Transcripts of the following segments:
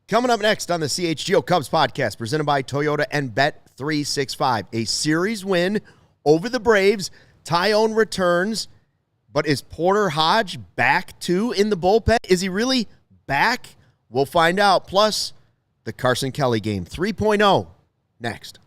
Coming up next on the CHGO Cubs podcast, presented by Toyota and Bet365. A series win over the Braves. Taillon returns, but is Porter Hodge back too in the bullpen? Is he really back? We'll find out. Plus, the Carson Kelly game 3.0 next.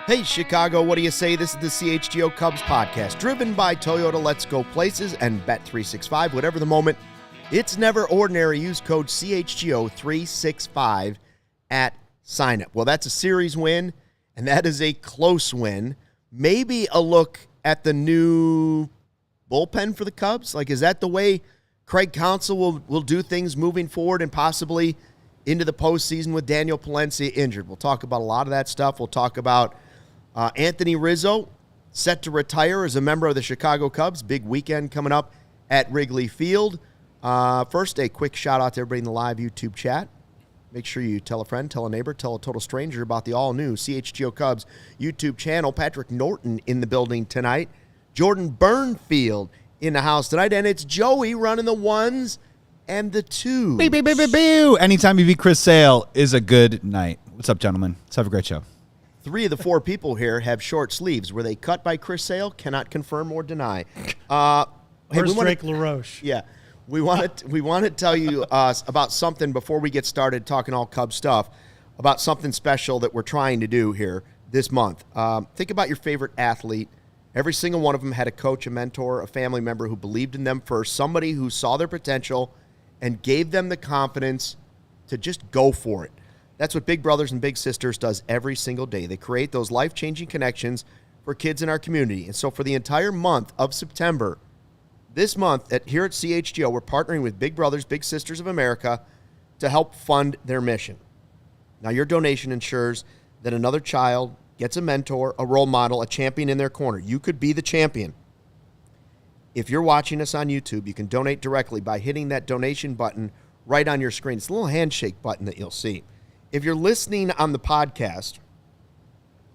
Hey, Chicago, what do you say? This is the CHGO Cubs podcast, driven by Toyota, Let's Go Places, and Bet365. Whatever the moment, it's never ordinary. Use code CHGO365 at sign-up. Well, that's a series win, and that is a close win. Maybe a look at the new bullpen for the Cubs. Like, is that the way Craig Counsell will do things moving forward and possibly into the postseason with Daniel Palencia injured? We'll talk about a lot of that stuff. We'll talk about Anthony Rizzo, set to retire as a member of the Chicago Cubs. Big weekend coming up at Wrigley Field. First, a quick shout-out to everybody in the live YouTube chat. Make sure you tell a friend, tell a neighbor, tell a total stranger about the all-new CHGO Cubs YouTube channel. Patrick Norton in the building tonight. Jordan Bernfield in the house tonight. And it's Joey running the ones and the twos. Anytime you beat Chris Sale is a good night. What's up, gentlemen? Let's have a great show. 3 of the 4 people here have short sleeves. Were they cut by Chris Sale? Cannot confirm or deny. Where's Drake LaRoche? Yeah. We want to tell you about something before we get started talking all Cubs stuff, about something special that we're trying to do here this month. Think about your favorite athlete. Every single one of them had a coach, a mentor, a family member who believed in them first, somebody who saw their potential and gave them the confidence to just go for it. That's what Big Brothers and Big Sisters does every single day. They create those life-changing connections for kids in our community. And so for the entire month of September, this month here at CHGO, we're partnering with Big Brothers, Big Sisters of America to help fund their mission. Now, your donation ensures that another child gets a mentor, a role model, a champion in their corner. You could be the champion. If you're watching us on YouTube, you can donate directly by hitting that donation button right on your screen. It's a little handshake button that you'll see. If you're listening on the podcast,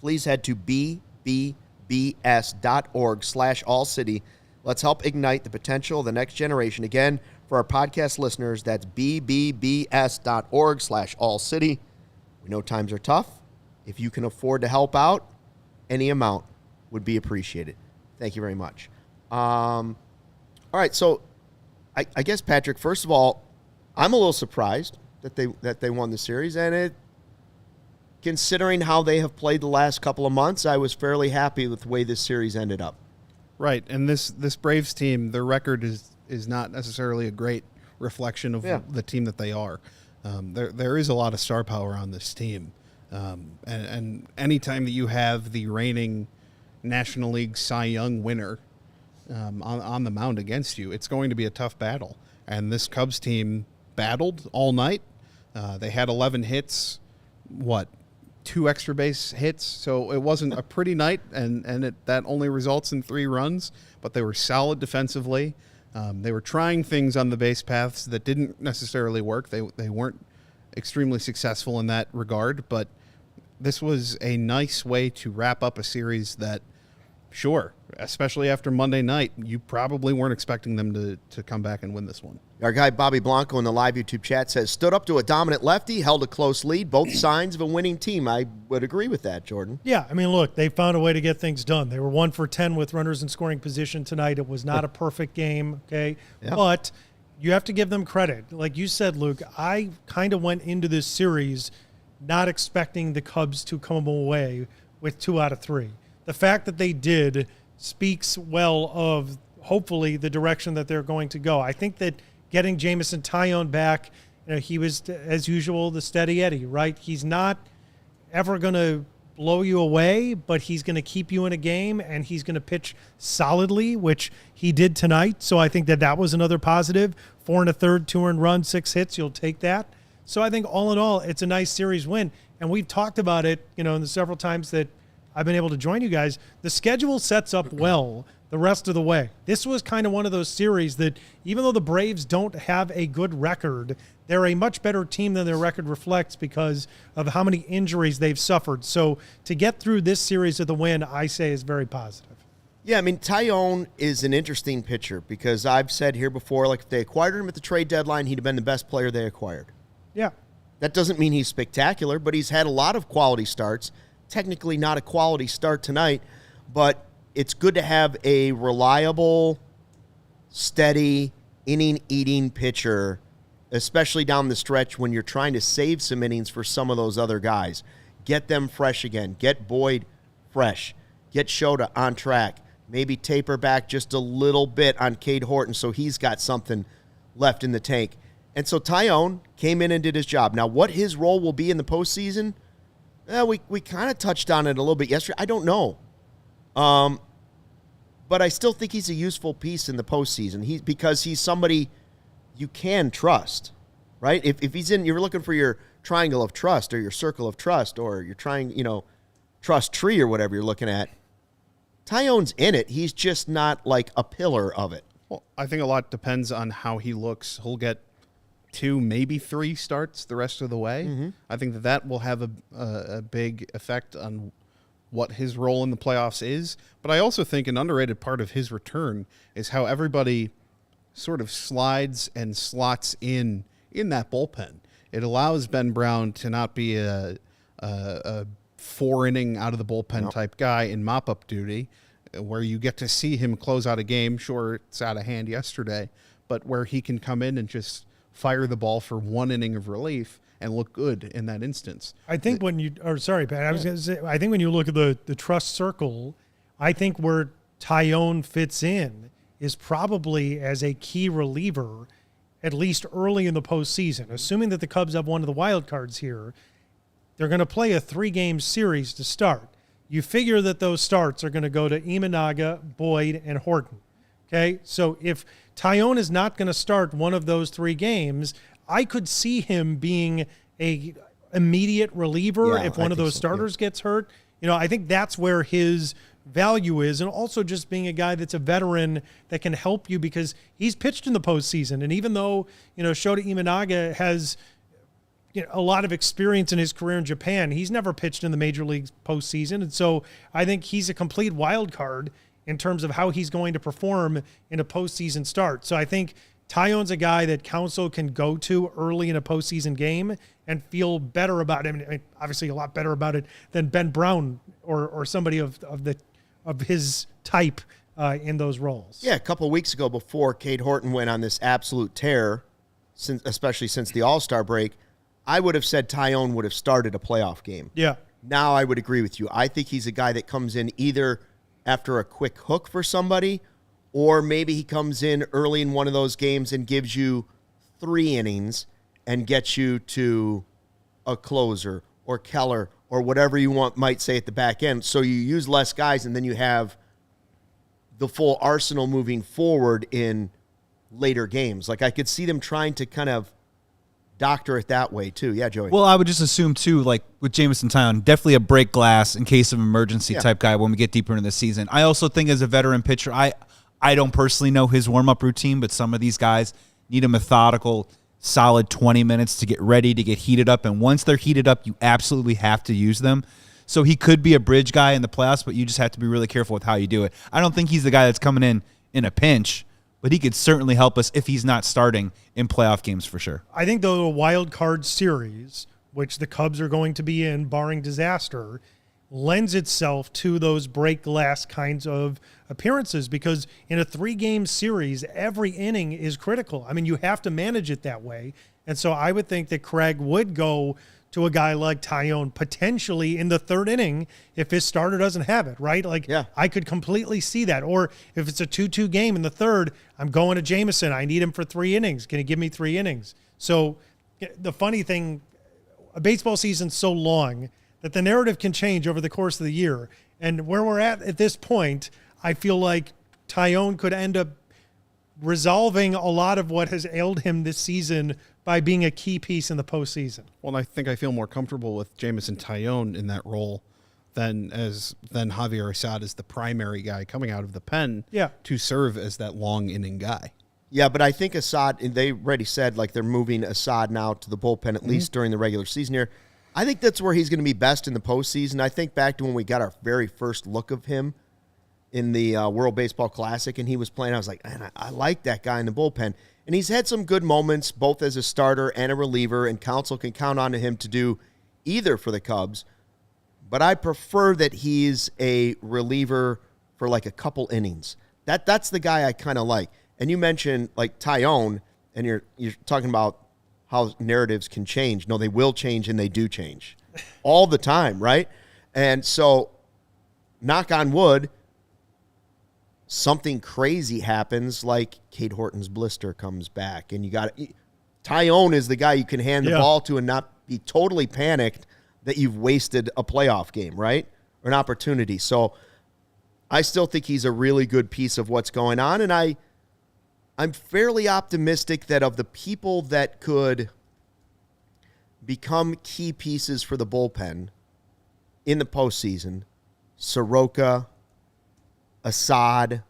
please head to bbbs.org/allcity. Let's help ignite the potential of the next generation. Again, for our podcast listeners, that's bbbs.org/allcity. We know times are tough. If you can afford to help out, any amount would be appreciated. Thank you very much. All right, so I guess, Patrick, first of all, I'm a little surprised that they won the series, and considering how they have played the last couple of months, I was fairly happy with the way this series ended up. Right, and this Braves team, their record is not necessarily a great reflection of the team that they are. There is a lot of star power on this team, and anytime that you have the reigning National League Cy Young winner on the mound against you, it's going to be a tough battle. And this Cubs team battled all night. They had 11 hits, 2 extra base hits, so it wasn't a pretty night, and that only results in 3 runs, but they were solid defensively. They were trying things on the base paths that didn't necessarily work. They weren't extremely successful in that regard, but this was a nice way to wrap up a series that, sure, especially after Monday night, you probably weren't expecting them to come back and win this one. Our guy Bobby Blanco in the live YouTube chat says, stood up to a dominant lefty, held a close lead, both signs of a winning team. I would agree with that, Jordan. Yeah, I mean, look, they found a way to get things done. They were 1 for 10 with runners in scoring position tonight. It was not a perfect game, okay? Yeah. But you have to give them credit. Like you said, Luke, I kind of went into this series not expecting the Cubs to come away with 2 out of 3. The fact that they did speaks well of, hopefully, the direction that they're going to go. I think that getting Jameson Taillon back, he was, as usual, the steady Eddie, right? He's not ever going to blow you away, but he's going to keep you in a game, and he's going to pitch solidly, which he did tonight. So I think that was another positive. 4 1/3, 2 earned runs, 6 hits. You'll take that. So I think all in all, it's a nice series win. And we've talked about it, in the several times that I've been able to join you guys. The schedule sets up well the rest of the way. This was kind of one of those series that even though the Braves don't have a good record, they're a much better team than their record reflects because of how many injuries they've suffered. So to get through this series of the win, I say is very positive. Yeah, I mean, Taillon is an interesting pitcher because I've said here before, like if they acquired him at the trade deadline, he'd have been the best player they acquired. Yeah. That doesn't mean he's spectacular, but he's had a lot of quality starts. Technically not a quality start tonight, but it's good to have a reliable, steady, inning-eating pitcher, especially down the stretch when you're trying to save some innings for some of those other guys. Get them fresh again. Get Boyd fresh. Get Shota on track. Maybe taper back just a little bit on Cade Horton so he's got something left in the tank. And so Taillon came in and did his job. Now, what his role will be in the postseason, we kind of touched on it a little bit yesterday. I don't know. But I still think he's a useful piece in the postseason because he's somebody you can trust, right? If he's in, you're looking for your triangle of trust or your circle of trust or your trust tree or whatever you're looking at. Taillon's in it. He's just not like a pillar of it. Well, I think a lot depends on how he looks. He'll get 2, maybe 3 starts the rest of the way. Mm-hmm. I think that will have a big effect on what his role in the playoffs is. But I also think an underrated part of his return is how everybody sort of slides and slots in that bullpen. It allows Ben Brown to not be a 4-inning out of the bullpen type guy in mop-up duty, where you get to see him close out a game. Sure, it's out of hand yesterday, but where he can come in and just fire the ball for 1 inning of relief and look good in that instance. I think Pat, I was going to say, I think when you look at the trust circle, I think where Taillon fits in is probably as a key reliever, at least early in the postseason. Assuming that the Cubs have one of the wild cards here, they're going to play a 3-game series to start. You figure that those starts are going to go to Imanaga, Boyd, and Horton. Okay, so if Taillon is not going to start one of those 3 games, I could see him being a immediate reliever if one of those starters gets hurt. I think that's where his value is, and also just being a guy that's a veteran that can help you because he's pitched in the postseason. And even though, Shota Imanaga has a lot of experience in his career in Japan, he's never pitched in the major leagues postseason. And so I think he's a complete wild card in terms of how he's going to perform in a postseason start. So I think Taillon's a guy that Counsell can go to early in a postseason game and feel better about him. I mean, obviously a lot better about it than Ben Brown or somebody of his type in those roles. Yeah, a couple of weeks ago before Cade Horton went on this absolute tear, especially since the All-Star break, I would have said Taillon would have started a playoff game. Yeah. Now I would agree with you. I think he's a guy that comes in either after a quick hook for somebody, or maybe he comes in early in one of those games and gives you 3 innings and gets you to a closer or Keller or whatever you might say at the back end. So you use less guys, and then you have the full arsenal moving forward in later games. Like I could see them trying to kind of doctor it that way too. Yeah, Joey. Well, I would just assume too, like with Jameson Taillon, definitely a break glass in case of emergency type guy when we get deeper into the season. I also think as a veteran pitcher, I don't personally know his warm-up routine, but some of these guys need a methodical, solid 20 minutes to get ready, to get heated up. And once they're heated up, you absolutely have to use them. So he could be a bridge guy in the playoffs, but you just have to be really careful with how you do it. I don't think he's the guy that's coming in a pinch, but he could certainly help us if he's not starting in playoff games for sure. I think though a wild card series, which the Cubs are going to be in barring disaster, lends itself to those break glass kinds of appearances because in a 3-game series, every inning is critical. I mean, you have to manage it that way. And so I would think that Craig would go to a guy like Taillon potentially in the 3rd inning if his starter doesn't have it, right? I could completely see that. Or if it's a 2-2 game in the 3rd, I'm going to Jameson. I need him for 3 innings. Can he give me 3 innings? So the funny thing, a baseball season's so long that the narrative can change over the course of the year. And where we're at this point, I feel like Taillon could end up resolving a lot of what has ailed him this season by being a key piece in the postseason. Well, I think I feel more comfortable with Jameson Taillon in that role than Javier Assad as the primary guy coming out of the pen to serve as that long inning guy. Yeah, but I think Assad, they already said like they're moving Assad now to the bullpen at least during the regular season here. I think that's where he's going to be best in the postseason. I think back to when we got our very first look of him in the World Baseball Classic, and he was playing. I was like, man, I like that guy in the bullpen. And he's had some good moments, both as a starter and a reliever, and Counsell can count on him to do either for the Cubs. But I prefer that he's a reliever for like a couple innings. That's the guy I kind of like. And you mentioned like Taillon, and you're talking about how narratives can change. No, they will change, and they do change all the time, right? And so, knock on wood, something crazy happens, like Cade Horton's blister comes back, and you got Taillon is the guy you can hand the ball to and not be totally panicked that you've wasted a playoff game, right? Or an opportunity. So I still think he's a really good piece of what's going on, and I'm fairly optimistic that of the people that could become key pieces for the bullpen in the postseason, Soroka, Assad,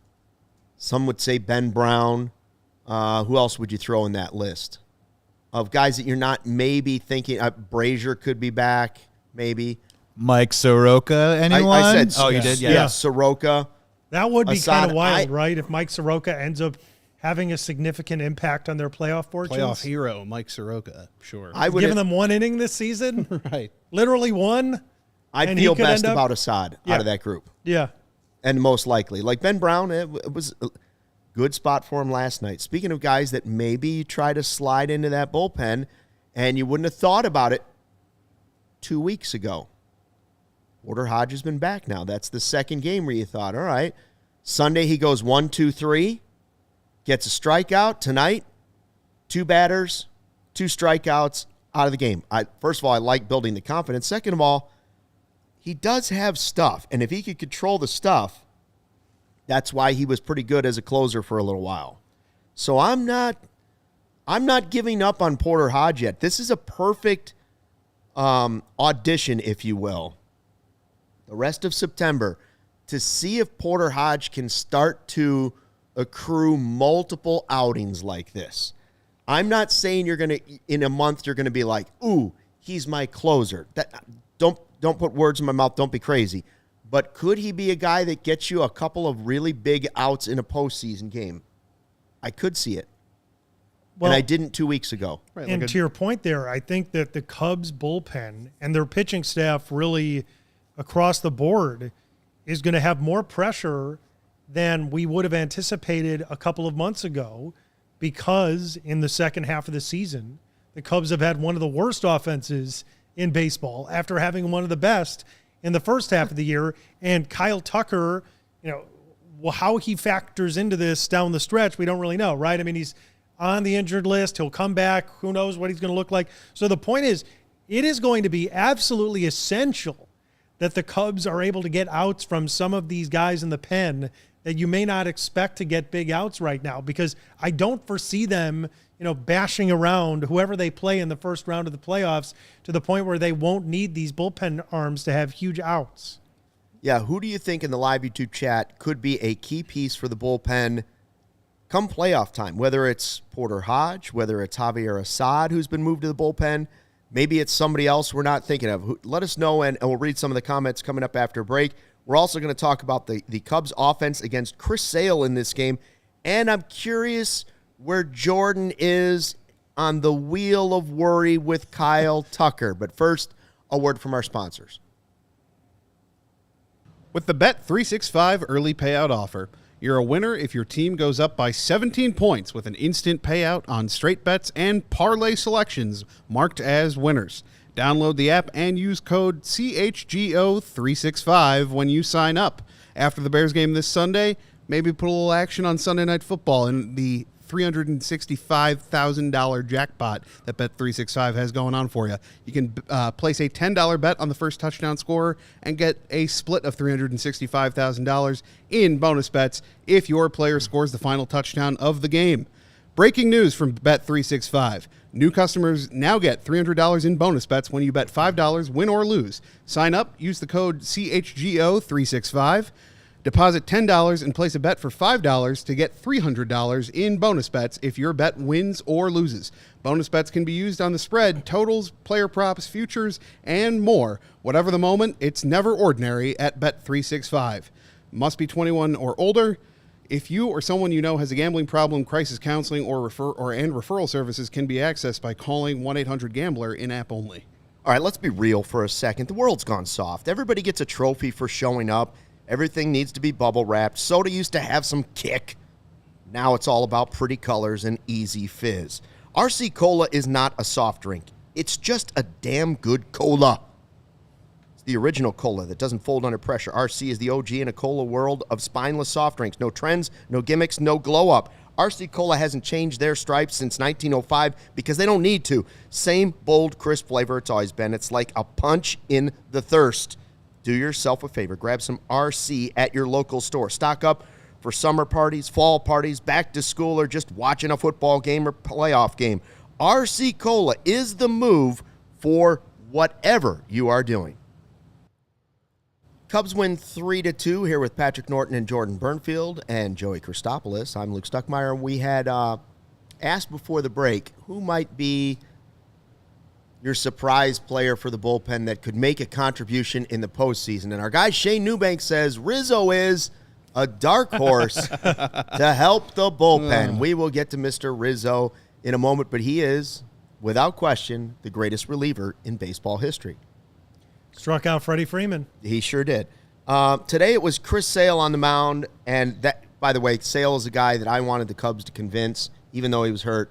some would say Ben Brown. Who else would you throw in that list of guys that you're not maybe thinking? Brazier could be back, maybe. Mike Soroka, anyone? I said, you did? Yeah, Soroka. That would be Assad, kind of wild, right? If Mike Soroka ends up having a significant impact on their playoff fortunes. Playoff hero, Mike Soroka, sure. I would giving them one inning this season, right? Literally one. I'd feel best about Assad out of that group. Yeah. And most likely. Like Ben Brown, it was a good spot for him last night. Speaking of guys that maybe you try to slide into that bullpen and you wouldn't have thought about it 2 weeks ago. Porter Hodge has been back now. That's the second game where you thought, all right, Sunday he goes 1, 2, 3, gets a strikeout. Tonight, 2 batters, 2 strikeouts, out of the game. First of all, I like building the confidence. Second of all, he does have stuff, and if he could control the stuff, that's why he was pretty good as a closer for a little while. So I'm not giving up on Porter Hodge yet. This is a perfect audition, if you will, the rest of September, to see if Porter Hodge can start to accrue multiple outings like this. I'm not saying in a month you're gonna be like, ooh, he's my closer. Don't put words in my mouth. Don't be crazy. But could he be a guy that gets you a couple of really big outs in a postseason game? I could see it. Well, and I didn't 2 weeks ago. Right, and to your point there, I think that the Cubs bullpen and their pitching staff really across the board is going to have more pressure than we would have anticipated a couple of months ago, because in the second half of the season, the Cubs have had one of the worst offenses in baseball after having one of the best in the first half of the year. And Kyle Tucker, how he factors into this down the stretch, we don't really know, right? I mean, he's on the injured list. He'll come back. Who knows what he's going to look like? So the point is, it is going to be absolutely essential that the Cubs are able to get outs from some of these guys in the pen that you may not expect to get big outs right now, because I don't foresee them bashing around whoever they play in the first round of the playoffs to the point where they won't need these bullpen arms to have huge outs. Yeah, who do you think in the live YouTube chat could be a key piece for the bullpen come playoff time? Whether it's Porter Hodge, whether it's Javier Assad, who's been moved to the bullpen, maybe it's somebody else we're not thinking of. Let us know, and we'll read some of the comments coming up after break. We're also going to talk about the Cubs offense against Chris Sale in this game, and I'm curious where Jordan is on the wheel of worry with Kyle Tucker. But first, a word from our sponsors. With the Bet365 early payout offer, you're a winner if your team goes up by 17 points with an instant payout on straight bets and parlay selections marked as winners. Download the app and use code CHGO365 when you sign up. After the Bears game this Sunday, maybe put a little action on Sunday Night Football in the $365,000 jackpot that Bet365 has going on for you. You can place a $10 bet on the first touchdown scorer and get a split of $365,000 in bonus bets if your player scores the final touchdown of the game. Breaking news from Bet365. New customers now get $300 in bonus bets when you bet $5, win or lose. Sign up, use the code CHGO365. Deposit $10 and place a bet for $5 to get $300 in bonus bets if your bet wins or loses. Bonus bets can be used on the spread, totals, player props, futures, and more. Whatever the moment, it's never ordinary at Bet365. Must be 21 or older. If you or someone you know has a gambling problem, crisis counseling and referral services can be accessed by calling 1-800-GAMBLER in-app only. All right, let's be real for a second. The world's gone soft. Everybody gets a trophy for showing up. Everything needs to be bubble wrapped. Soda used to have some kick. Now it's all about pretty colors and easy fizz. RC Cola is not a soft drink. It's just a damn good cola. It's the original cola that doesn't fold under pressure. RC is the OG in a cola world of spineless soft drinks. No trends, no gimmicks, no glow up. RC Cola hasn't changed their stripes since 1905 because they don't need to. Same bold, crisp flavor it's always been. It's like a punch in the thirst. Do yourself a favor. Grab some RC at your local store. Stock up for summer parties, fall parties, back to school, or just watching a football game or playoff game. RC Cola is the move for whatever you are doing. Cubs win 3-2 here with Patrick Norton and Jordan Bernfield and Joey Christopoulos. I'm Luke Stuckmeyer. We had asked before the break who might be your surprise player for the bullpen that could make a contribution in the postseason. And our guy Shane Newbank says Rizzo is a dark horse to help the bullpen. We will get to Mr. Rizzo in a moment, but he is, without question, the greatest reliever in baseball history. Struck out Freddie Freeman. He sure did. Today it was Chris Sale on the mound, and that, by the way, Sale is a guy that I wanted the Cubs to convince, even though he was hurt.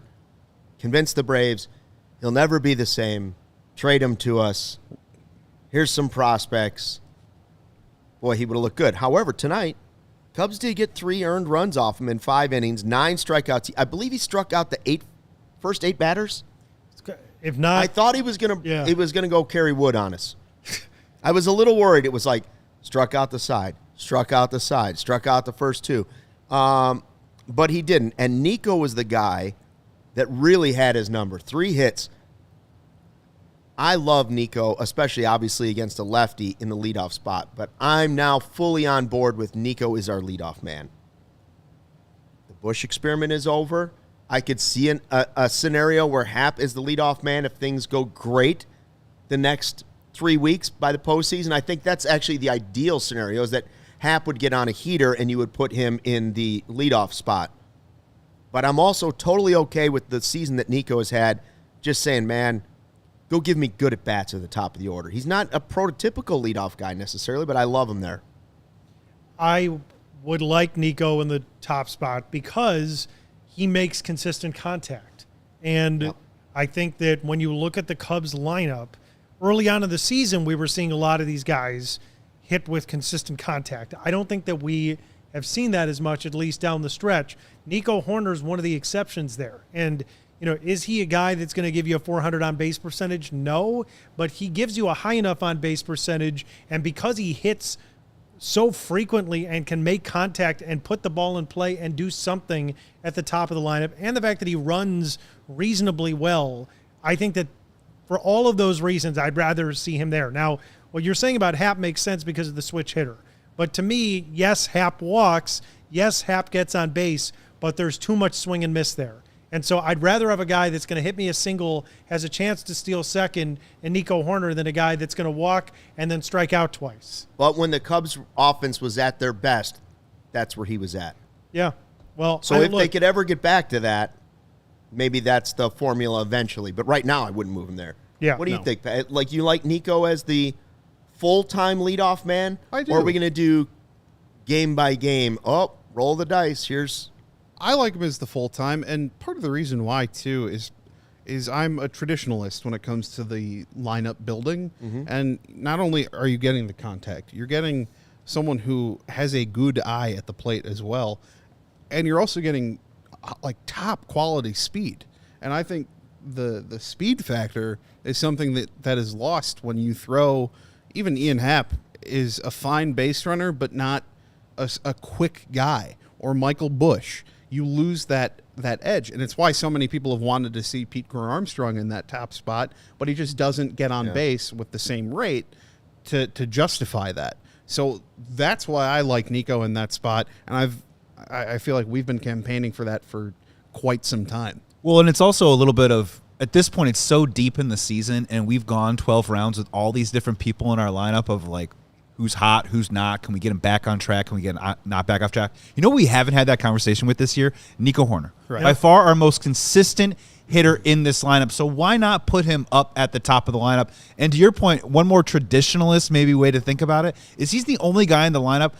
Convince the Braves. He'll never be the same. Trade him to us. Here's some prospects. Boy, he would have looked good. However, tonight, Cubs did get 3 earned runs off him in 5 innings, 9 strikeouts. I believe he struck out the first 8 batters. If not, I thought he was gonna go Kerry Wood on us. I was a little worried. It was like struck out the side, struck out the side, struck out the first 2. But he didn't. And Nico was the guy that really had his number. 3 hits. I love Nico, especially obviously against a lefty in the leadoff spot, but I'm now fully on board with Nico is our leadoff man. The Busch experiment is over. I could see a scenario where Happ is the leadoff man if things go great the next 3 weeks by the postseason. I think that's actually the ideal scenario, is that Happ would get on a heater and you would put him in the leadoff spot. But I'm also totally okay with the season that Nico has had, just saying, man, go give me good at-bats at the top of the order. He's not a prototypical leadoff guy necessarily, but I love him there. I would like Nico in the top spot because he makes consistent contact. And I think that when you look at the Cubs lineup, early on in the season, we were seeing a lot of these guys hit with consistent contact. I don't think that we have seen that as much, at least down the stretch. Nico Hoerner is one of the exceptions there. And, is he a guy that's going to give you a 400 on-base percentage? No, but he gives you a high enough on-base percentage, and because he hits so frequently and can make contact and put the ball in play and do something at the top of the lineup, and the fact that he runs reasonably well, I think that for all of those reasons, I'd rather see him there. Now, what you're saying about Happ makes sense because of the switch hitter. But to me, yes, Happ walks. Yes, Happ gets on base, but there's too much swing and miss there. And so I'd rather have a guy that's going to hit me a single, has a chance to steal second, and Nico Hoerner, than a guy that's going to walk and then strike out twice. But when the Cubs offense was at their best, that's where he was at. Yeah. Well, so if they could ever get back to that, maybe that's the formula eventually. But right now, I wouldn't move him there. Yeah. What do you think, Pat? Like, you like Nico as the full-time leadoff man? I do. Or are we going to do game by game? Oh, roll the dice. I like him as the full-time, and part of the reason why, too, is I'm a traditionalist when it comes to the lineup building. Mm-hmm. And not only are you getting the contact, you're getting someone who has a good eye at the plate as well, and you're also getting like top quality speed. And I think the speed factor is something that is lost when you throw. Even Ian Happ is a fine base runner, but not a quick guy. Or Michael Bush. You lose that edge, and it's why so many people have wanted to see Pete Crow Armstrong in that top spot, but he just doesn't get on base with the same rate to justify that. So that's why I like Nico in that spot, and I feel like we've been campaigning for that for quite some time. Well, and it's also a little bit of, at this point, it's so deep in the season, and we've gone 12 rounds with all these different people in our lineup of like, who's hot, who's not, can we get him back on track, can we get him not back off track? You know what we haven't had that conversation with this year? Nico Hoerner. Right. By far our most consistent hitter in this lineup, so why not put him up at the top of the lineup? And to your point, one more traditionalist maybe way to think about it is he's the only guy in the lineup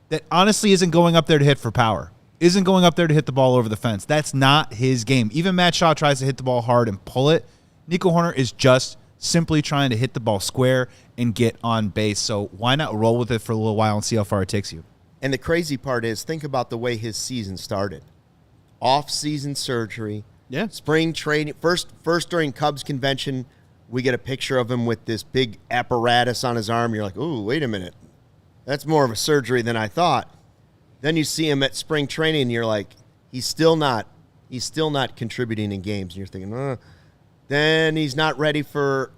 that honestly isn't going up there to hit for power, isn't going up there to hit the ball over the fence. That's not his game. Even Matt Shaw tries to hit the ball hard and pull it. Nico Hoerner is just simply trying to hit the ball square and get on base. So why not roll with it for a little while and see how far it takes you? And the crazy part is, think about the way his season started. Off-season surgery, spring training. First during Cubs convention, we get a picture of him with this big apparatus on his arm. You're like, ooh, wait a minute. That's more of a surgery than I thought. Then you see him at spring training, and you're like, he's still not contributing in games. And you're thinking, then he's not ready for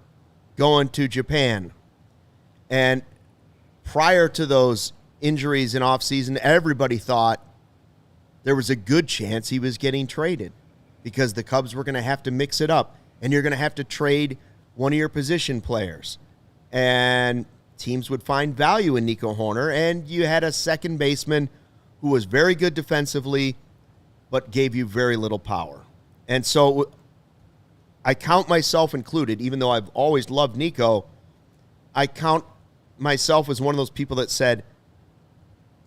going to Japan. And prior to those injuries in offseason, everybody thought there was a good chance he was getting traded because the Cubs were going to have to mix it up, and you're going to have to trade one of your position players. And teams would find value in Nico Hoerner, and you had a second baseman who was very good defensively but gave you very little power. And so I count myself included, even though I've always loved Nico, I count myself as one of those people that said,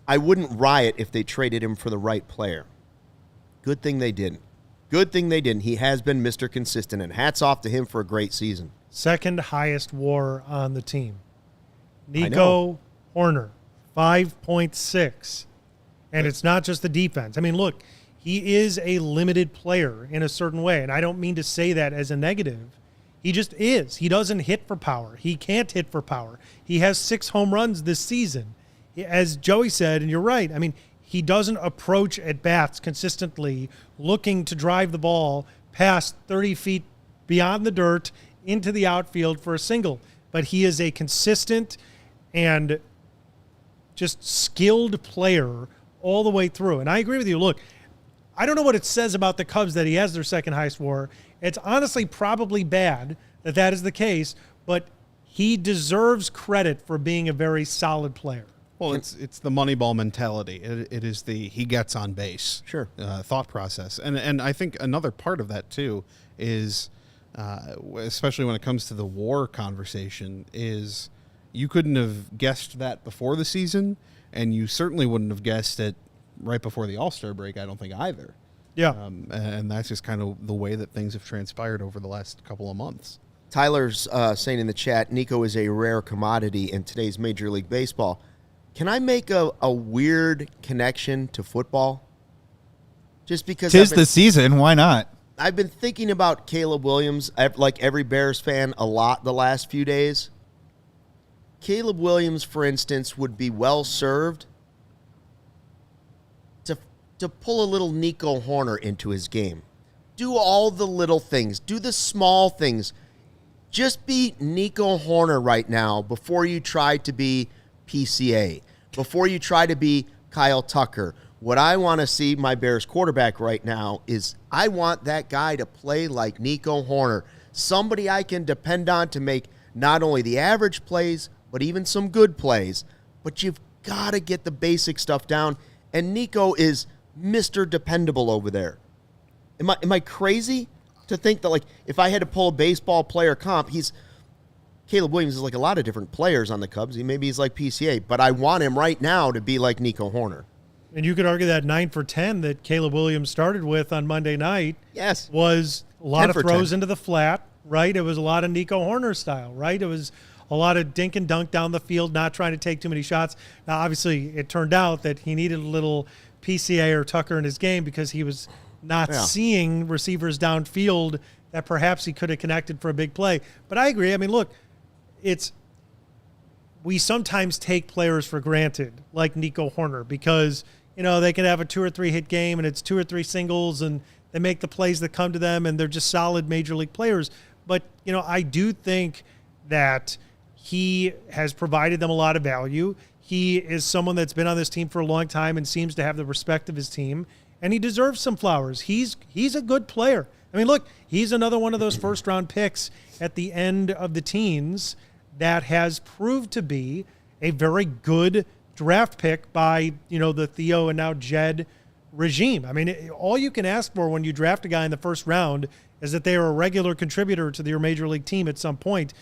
I wouldn't riot if they traded him for the right player. Good thing they didn't. Good thing they didn't. He has been Mr. Consistent, and hats off to him for a great season. Second highest WAR on the team. Nico Hoerner, 5.6. And it's not just the defense. I mean, look, he is a limited player in a certain way, and I don't mean to say that as a negative. He just is. He doesn't hit for power. He can't hit for power. He has 6 home runs this season. As Joey said, and you're right, I mean, he doesn't approach at-bats consistently looking to drive the ball past 30 feet beyond the dirt into the outfield for a single. But he is a consistent and just skilled player all the way through. And I agree with you. Look, I don't know what it says about the Cubs that he has their second highest WAR. It's honestly probably bad that that is the case, but he deserves credit for being a very solid player. Well, it's the Moneyball mentality. It is the he gets on base thought process. And I think another part of that, too, is, especially when it comes to the WAR conversation, is you couldn't have guessed that before the season, and you certainly wouldn't have guessed it right before the All-Star break, I don't think, either. Yeah. And that's just kind of the way that things have transpired over the last couple of months. Tyler's saying in the chat, Nico is a rare commodity in today's Major League Baseball. Can I make a weird connection to football? Just because tis the season, why not? I've been thinking about Caleb Williams, like every Bears fan, a lot the last few days. Caleb Williams, for instance, would be well served to pull a little Nico Hoerner into his game. Do all the little things. Do the small things. Just be Nico Hoerner right now before you try to be PCA, before you try to be Kyle Tucker. What I want to see my Bears quarterback right now is I want that guy to play like Nico Hoerner, somebody I can depend on to make not only the average plays, but even some good plays. But you've got to get the basic stuff down, and Nico is Mr. Dependable over there. Am I crazy to think that, like, if I had to pull a baseball player comp, Caleb Williams is like a lot of different players on the Cubs. Maybe he's like PCA, but I want him right now to be like Nico Hoerner. And you could argue that 9 for 10 that Caleb Williams started with on Monday night was a lot of throws into the flat, right? It was a lot of Nico Hoerner style, right? It was a lot of dink and dunk down the field, not trying to take too many shots. Now, obviously, it turned out that he needed a little PCA or Tucker in his game because he was not seeing receivers downfield that perhaps he could have connected for a big play. But I agree. I mean, look, we sometimes take players for granted, like Nico Hoerner, because, they can have a 2 or 3 hit game and it's 2 or 3 singles and they make the plays that come to them and they're just solid major league players. But, I do think that he has provided them a lot of value. He is someone that's been on this team for a long time and seems to have the respect of his team, and he deserves some flowers. He's a good player. I mean, look, he's another one of those first-round picks at the end of the teens that has proved to be a very good draft pick by, the Theo and now Jed regime. I mean, all you can ask for when you draft a guy in the first round is that they are a regular contributor to your major league team at some point.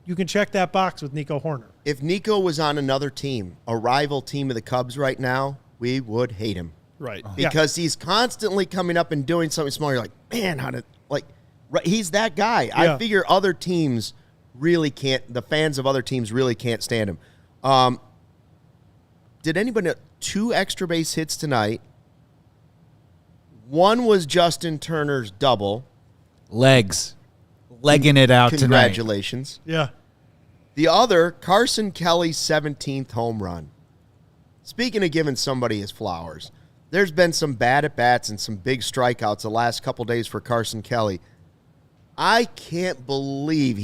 You can check that box with Nico Hoerner. If Nico was on another team, a rival team of the Cubs right now, we would hate him. Right. Because he's constantly coming up and doing something small. You're like, man, he's that guy. Yeah. I figure other teams really can't, the fans of other teams really can't stand him. Did anybody know 2 extra base hits tonight? One was Justin Turner's double. Legging it out tonight. Congratulations. Yeah. The other, Carson Kelly's 17th home run. Speaking of giving somebody his flowers, there's been some bad at-bats and some big strikeouts the last couple days for Carson Kelly. I can't believe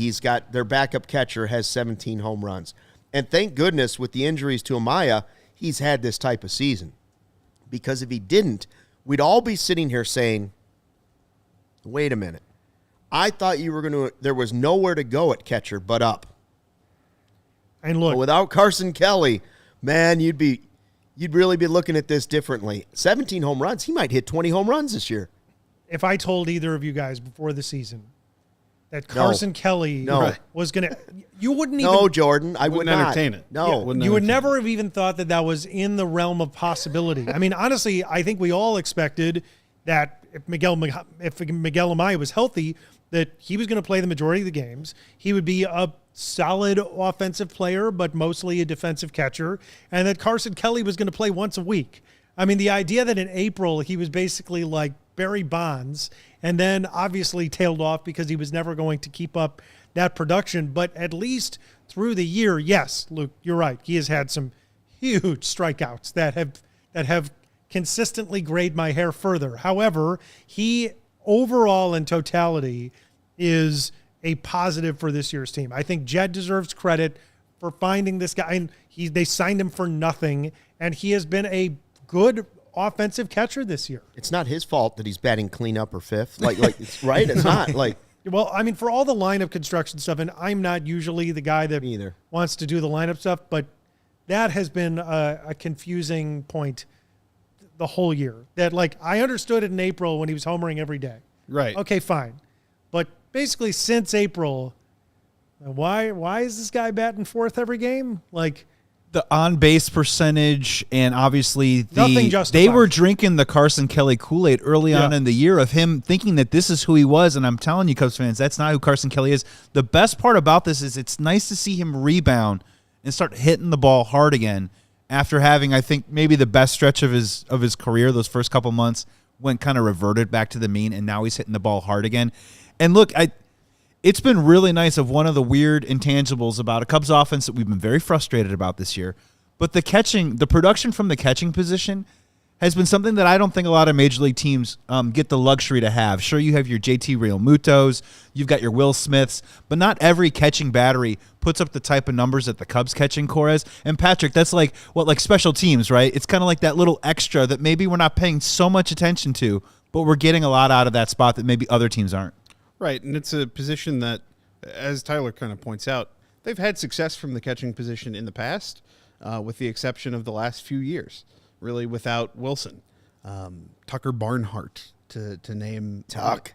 their backup catcher has 17 home runs. And thank goodness with the injuries to Amaya, he's had this type of season. Because if he didn't, we'd all be sitting here saying, wait a minute. I thought there was nowhere to go at catcher but up. And look, but without Carson Kelly, man, you'd really be looking at this differently. 17 home runs. He might hit 20 home runs this year. If I told either of you guys before the season that Carson Kelly was going to, you wouldn't even. No, Jordan, I would not entertain it. No. You would never have even thought that was in the realm of possibility. I mean, honestly, I think we all expected that if Miguel Amaya was healthy, that he was going to play the majority of the games. He would be a solid offensive player, but mostly a defensive catcher, and that Carson Kelly was going to play once a week. I mean, the idea that in April he was basically like Barry Bonds and then obviously tailed off because he was never going to keep up that production, but at least through the year, yes, Luke, you're right. He has had some huge strikeouts that have consistently grayed my hair further. However, he overall in totality is a positive for this year's team. I think Jed deserves credit for finding this guy. And they signed him for nothing, and he has been a good offensive catcher this year. It's not his fault that he's batting cleanup or fifth. Like it's right. It's not like. Well, I mean, for all the lineup construction stuff, and I'm not usually the guy that wants to do the lineup stuff, but that has been a confusing point the whole year. That, like, I understood it in April when he was homering every day. Right. Okay, fine. But basically since April, why is this guy batting fourth every game? Like, the on-base percentage, and obviously they were drinking the Carson Kelly Kool-Aid early on in the year of him thinking that this is who he was, and I'm telling you, Cubs fans, that's not who Carson Kelly is. The best part about this is it's nice to see him rebound and start hitting the ball hard again after having, I think, maybe the best stretch of his career. Those first couple months went kind of reverted back to the mean, and now he's hitting the ball hard again. And look, it's been really nice of one of the weird intangibles about a Cubs offense that we've been very frustrated about this year. But the production from the catching position has been something that I don't think a lot of major league teams get the luxury to have. Sure, you have your JT Realmutos, you've got your Will Smiths, but not every catching battery puts up the type of numbers that the Cubs catching core has. And Patrick, that's like special teams, right? It's kind of like that little extra that maybe we're not paying so much attention to, but we're getting a lot out of that spot that maybe other teams aren't. Right, and it's a position that, as Tyler kind of points out, they've had success from the catching position in the past, with the exception of the last few years, really without Wilson. Tucker Barnhart, to name Tuck.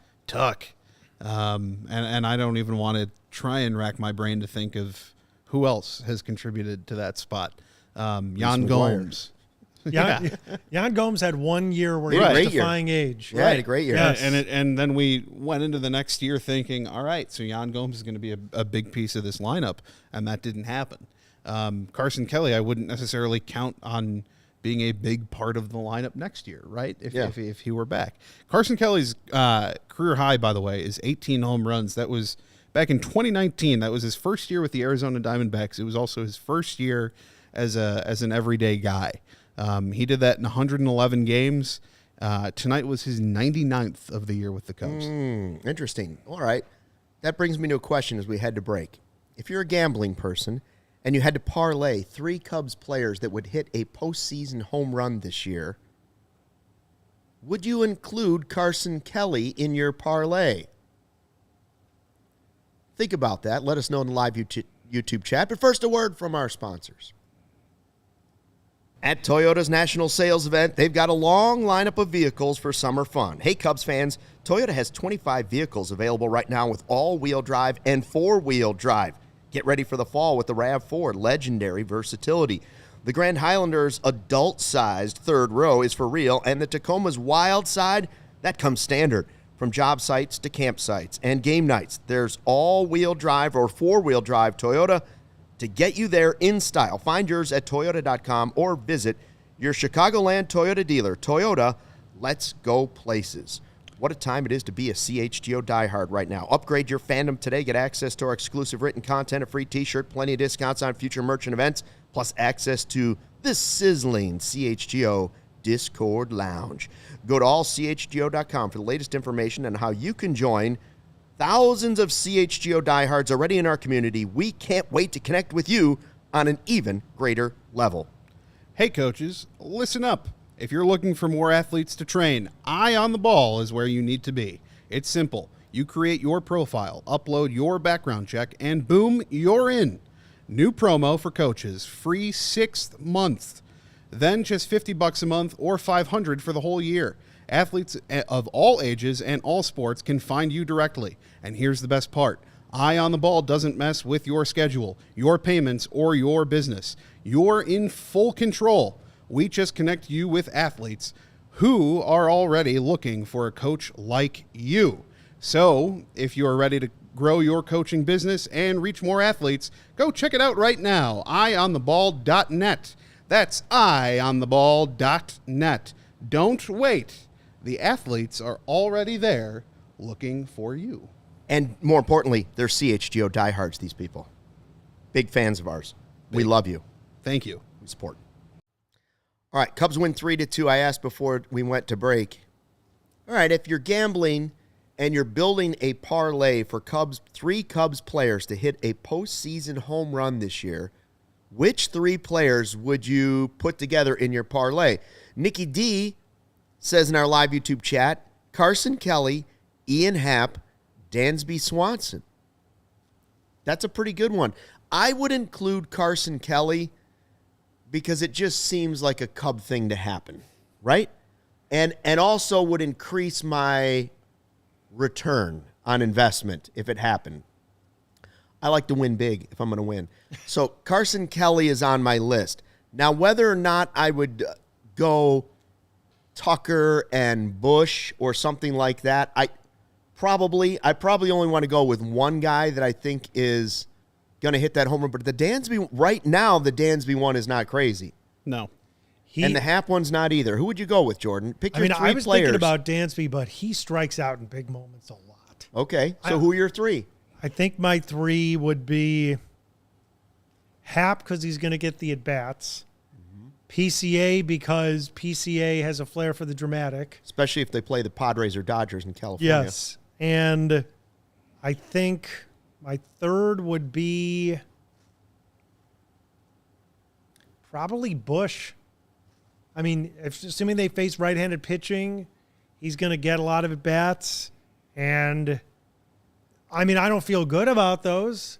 And I don't even want to try and rack my brain to think of who else has contributed to that spot. Yan Gomes. Yan Gomes had 1 year where he was defying age. Yeah, a great year. Yes. And then we went into the next year thinking, all right, so Yan Gomes is going to be a big piece of this lineup, and that didn't happen. Carson Kelly, I wouldn't necessarily count on being a big part of the lineup next year, right? If he were back. Carson Kelly's career high, by the way, is 18 home runs. That was back in 2019. That was his first year with the Arizona Diamondbacks. It was also his first year as an everyday guy. He did that in 111 games. Tonight was his 99th of the year with the Cubs. Interesting. All right. That brings me to a question as we head to break. If you're a gambling person and you had to parlay 3 Cubs players that would hit a postseason home run this year, would you include Carson Kelly in your parlay? Think about that. Let us know in the live YouTube chat. But first, a word from our sponsors. At Toyota's national sales event, they've got a long lineup of vehicles for summer fun. Hey, Cubs fans, Toyota has 25 vehicles available right now with all-wheel drive and four-wheel drive. Get ready for the fall with the RAV4, legendary versatility. The Grand Highlander's adult-sized third row is for real, and the Tacoma's wild side, that comes standard. From job sites to campsites and game nights, there's all-wheel drive or four-wheel drive Toyota to get you there in style. Find yours at Toyota.com or visit your Chicagoland Toyota dealer. Toyota, let's go places. What a time it is to be a CHGO diehard right now. Upgrade your fandom today. Get access to our exclusive written content, a free t-shirt, plenty of discounts on future merchant events, plus access to the sizzling CHGO Discord Lounge. Go to allchgo.com for the latest information on how you can join thousands of CHGO diehards already in our community. We can't wait to connect with you on an even greater level. Hey, coaches, listen up. If you're looking for more athletes to train, Eye on the Ball is where you need to be. It's simple. You create your profile, upload your background check, and boom, you're in. New promo for coaches, free 6th month. Then just $50 a month or $500 for the whole year. Athletes of all ages and all sports can find you directly. And here's the best part. Eye on the Ball doesn't mess with your schedule, your payments, or your business. You're in full control. We just connect you with athletes who are already looking for a coach like you. So if you are ready to grow your coaching business and reach more athletes, go check it out right now. EyeOnTheBall.net. That's EyeOnTheBall.net. Don't wait. The athletes are already there looking for you. And more importantly, they're CHGO diehards, these people. Big fans of ours. We love you. Thank you. We support. All right, Cubs win 3-2. I asked before we went to break. All right, if you're gambling and you're building a parlay for 3 Cubs players to hit a postseason home run this year, which 3 players would you put together in your parlay? Nikki D says in our live YouTube chat, Carson Kelly, Ian Happ, Dansby Swanson. That's a pretty good one. I would include Carson Kelly because it just seems like a Cub thing to happen, right? And also would increase my return on investment if it happened. I like to win big if I'm going to win. So Carson Kelly is on my list. Now, whether or not I would go Tucker and Bush or something like that, I probably only want to go with one guy that I think is going to hit that home run. But the Dansby, right now, the Dansby one is not crazy. No. And the Happ one's not either. Who would you go with, Jordan? Pick your 3 players. I was thinking about Dansby, but he strikes out in big moments a lot. Okay, so who are your 3? I think my 3 would be Happ because he's going to get the at-bats. PCA because PCA has a flair for the dramatic. Especially if they play the Padres or Dodgers in California. Yes. And I think my 3rd would be probably Bush. I mean, assuming they face right-handed pitching, he's going to get a lot of at-bats. And, I mean, I don't feel good about those.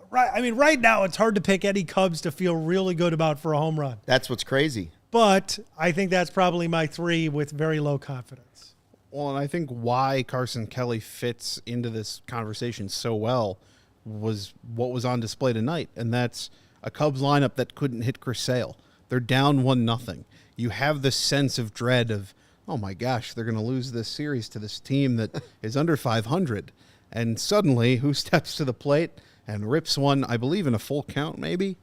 Right now it's hard to pick any Cubs to feel really good about for a home run. That's what's crazy. But I think that's probably my 3 with very low confidence. Well, and I think why Carson Kelly fits into this conversation so well was what was on display tonight, and that's a Cubs lineup that couldn't hit Chris Sale. They're down 1-0. You have this sense of dread of, oh my gosh, they're going to lose this series to this team that is under 500. And suddenly, who steps to the plate and rips one, I believe, in a full count maybe,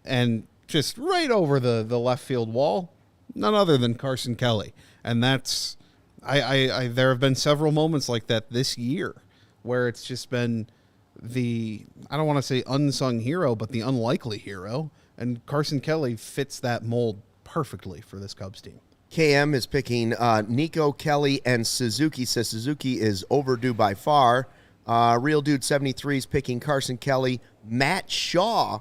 and just right over the left field wall? none other than Carson Kelly. And that's I there have been several moments like that this year where it's just been the, I don't want to say unsung hero, but the unlikely hero. And Carson Kelly fits that mold perfectly for this Cubs team. KM is picking Nico, Kelly, and Suzuki. Says Suzuki is overdue by far. Real Dude 73 is picking Carson Kelly, Matt Shaw,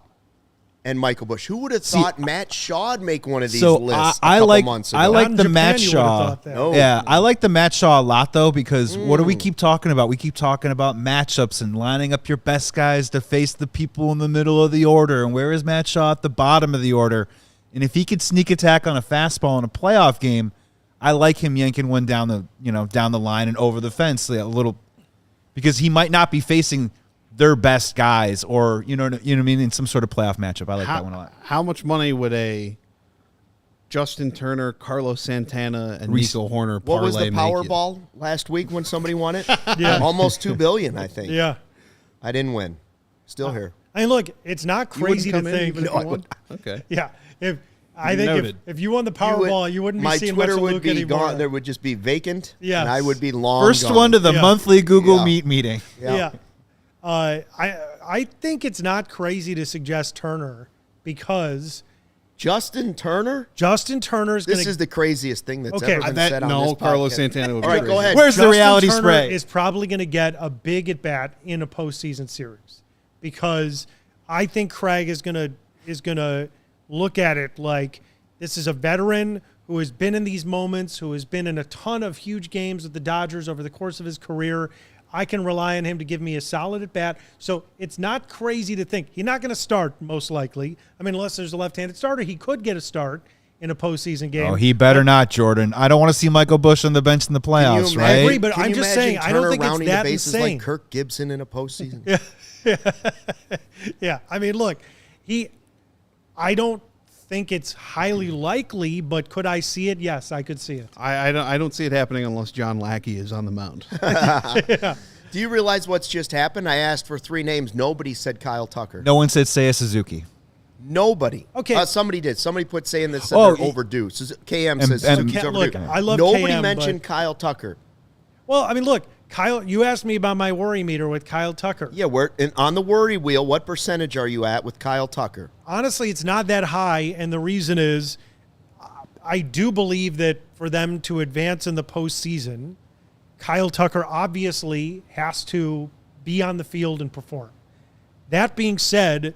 and Michael Busch. Who would have thought Matt Shaw would make one of these lists a couple months ago? I like Not the in Matt Japan, you would've Shaw. thought that. No. Yeah, I like the Matt Shaw a lot, though, because what do we keep talking about? We keep talking about matchups and lining up your best guys to face the people in the middle of the order. And where is Matt Shaw? At the bottom of the order. And if he could sneak attack on a fastball in a playoff game, I like him yanking one down the line and over the fence a little, because he might not be facing their best guys, or you know what I mean, in some sort of playoff matchup. I like that one a lot. How much money would a Justin Turner, Carlos Santana, and Nico Hoerner parlay What was the make you? Powerball last week when somebody won it? Yeah. Almost $2 billion, I think. Yeah. I didn't win. Still here. I mean, look, it's not crazy to think. Even if you won? Okay. Yeah. I think Noted. if you won the Powerball, you wouldn't be my seeing Twitter much of would Luke be anymore. gone. There would just be vacant. Yes. And I would be long First gone. one to the Yeah. monthly Google Yeah. Meet meeting. Yeah. I think it's not crazy to suggest Turner, because Justin Turner? Justin Turner is going This to. is the craziest thing that's Okay. ever been said on this podcast. Carlos Santana would be All right, crazy. go ahead. Where's the Justin reality Turner spray? is probably going to get a big at bat in a postseason series, because I think Craig is going to look at it like this is a veteran who has been in these moments, who has been in a ton of huge games with the Dodgers over the course of his career. I can rely on him to give me a solid at bat. So it's not crazy to think he's not going to start, most likely. I mean, unless there's a left-handed starter, he could get a start in a postseason game. Oh, he better not, Jordan. I don't want to see Michael Busch on the bench in the playoffs, imagine- right? I agree, but Can I'm you just imagine saying, I don't Turner think it's rounding that the bases insane. like Kirk Gibson in a postseason? Yeah, I mean, look, I don't think it's highly likely, but could I see it? Yes, I could see it. I don't see it happening unless John Lackey is on the mound. Do you realize what's just happened? I asked for 3 names. Nobody said Kyle Tucker. No one said Seiya Suzuki. Nobody. Okay. Somebody did. Somebody put saying that said Oh, they're overdue. KM and- says and- Suzuki's So, overdue. look, I love Nobody KM, mentioned but- Kyle Tucker. Well, I mean, look, Kyle, you asked me about my worry meter with Kyle Tucker. Yeah, on the worry wheel, what percentage are you at with Kyle Tucker? Honestly, it's not that high, and the reason is I do believe that for them to advance in the postseason, Kyle Tucker obviously has to be on the field and perform. That being said,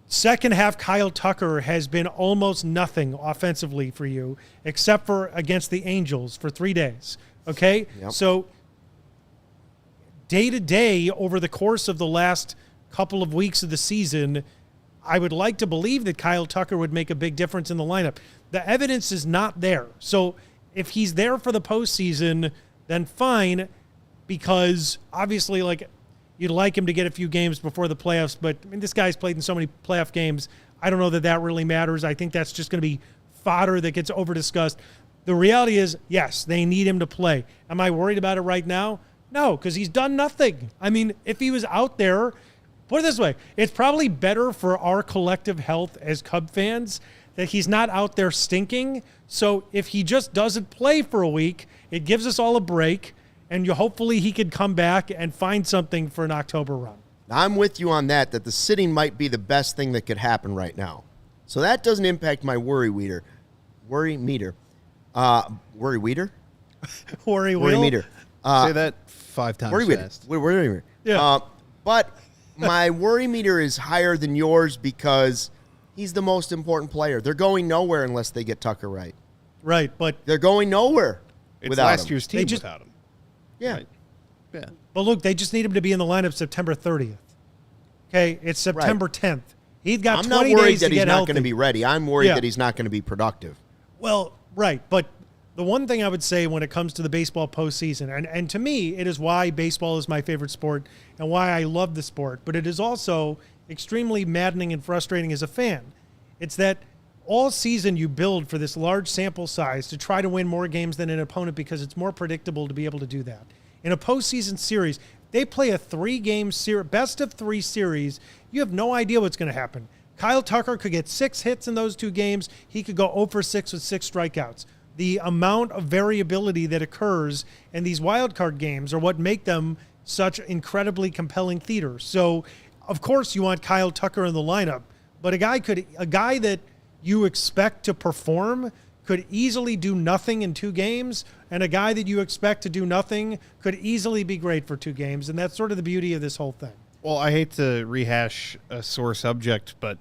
second half Kyle Tucker has been almost nothing offensively for you, except for against the Angels for 3 days. Okay? Yep. So day to day over the course of the last couple of weeks of the season, I would like to believe that Kyle Tucker would make a big difference in the lineup. The evidence is not there. So if he's there for the postseason, then fine, because obviously, like, you'd like him to get a few games before the playoffs, but I mean, this guy's played in so many playoff games. I don't know that that really matters. I think that's just going to be fodder that gets over-discussed. The reality is, yes, they need him to play. Am I worried about it right now? No, because he's done nothing. I mean, if he was out there, put it this way, it's probably better for our collective health as Cub fans that he's not out there stinking. So if he just doesn't play for a week, it gives us all a break, and hopefully he could come back and find something for an October run. I'm with you on that the sitting might be the best thing that could happen right now. So that doesn't impact my worry meter. Worry meter. Worry Worry meter. Say that 5 times Worry meter. fast. Worry meter. Yeah. But my worry meter is higher than yours because he's the most important player. They're going nowhere unless they get Tucker right. Right, but They're going nowhere It's without last him. year's team without him. Yeah. Right. Yeah. look, they just need him to be in the lineup September 30th. Okay, it's September 10th. He's got I'm 20 not worried days that to he's get not healthy. going to be ready. I'm worried Yeah. that he's not going to be productive. Well, right, but the one thing I would say when it comes to the baseball postseason, and to me, it is why baseball is my favorite sport and why I love the sport, but it is also extremely maddening and frustrating as a fan. It's that all season you build for this large sample size to try to win more games than an opponent because it's more predictable to be able to do that. In a postseason series, they play a 3-game series, best of 3 series. You have no idea what's going to happen. Kyle Tucker could get 6 hits in those 2 games. He could go 0 for 6 with 6 strikeouts. The amount of variability that occurs in these wild card games are what make them such incredibly compelling theater. So, of course, you want Kyle Tucker in the lineup, but a guy that you expect to perform could easily do nothing in 2 games, and a guy that you expect to do nothing could easily be great for 2 games, and that's sort of the beauty of this whole thing. Well, I hate to rehash a sore subject, but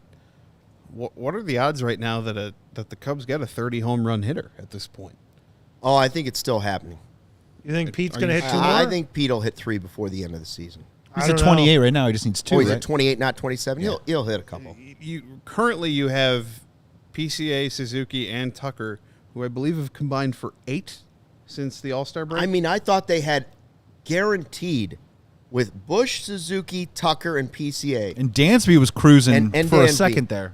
what are the odds right now that the Cubs get a 30 home run hitter at this point? Oh, I think it's still happening. You think Pete's going to hit 2 more? I think Pete will hit 3 before the end of the season. He's at 28 right now. He just needs 2. He's right? at 28, not 27. Yeah. He'll hit a couple. Currently, you have PCA, Suzuki, and Tucker, who I believe have combined for 8 since the All-Star break. I mean, I thought they had guaranteed with Bush, Suzuki, Tucker, and PCA. And Dansby was cruising And for a Dansby. second there.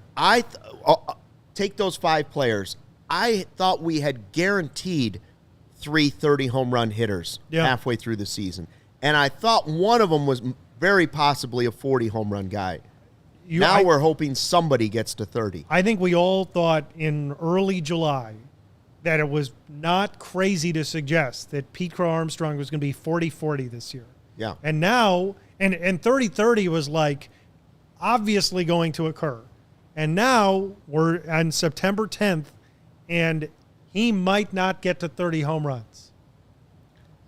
Take those 5 players. I thought we had guaranteed 3 30 home run hitters halfway through the season. And I thought one of them was very possibly a 40 home run guy. We're hoping somebody gets to 30. I think we all thought in early July that it was not crazy to suggest that Pete Crow Armstrong was going to be 40-40 this year. Yeah. And now, and 30-30 was like obviously going to occur. And now we're on September 10th, and he might not get to 30 home runs.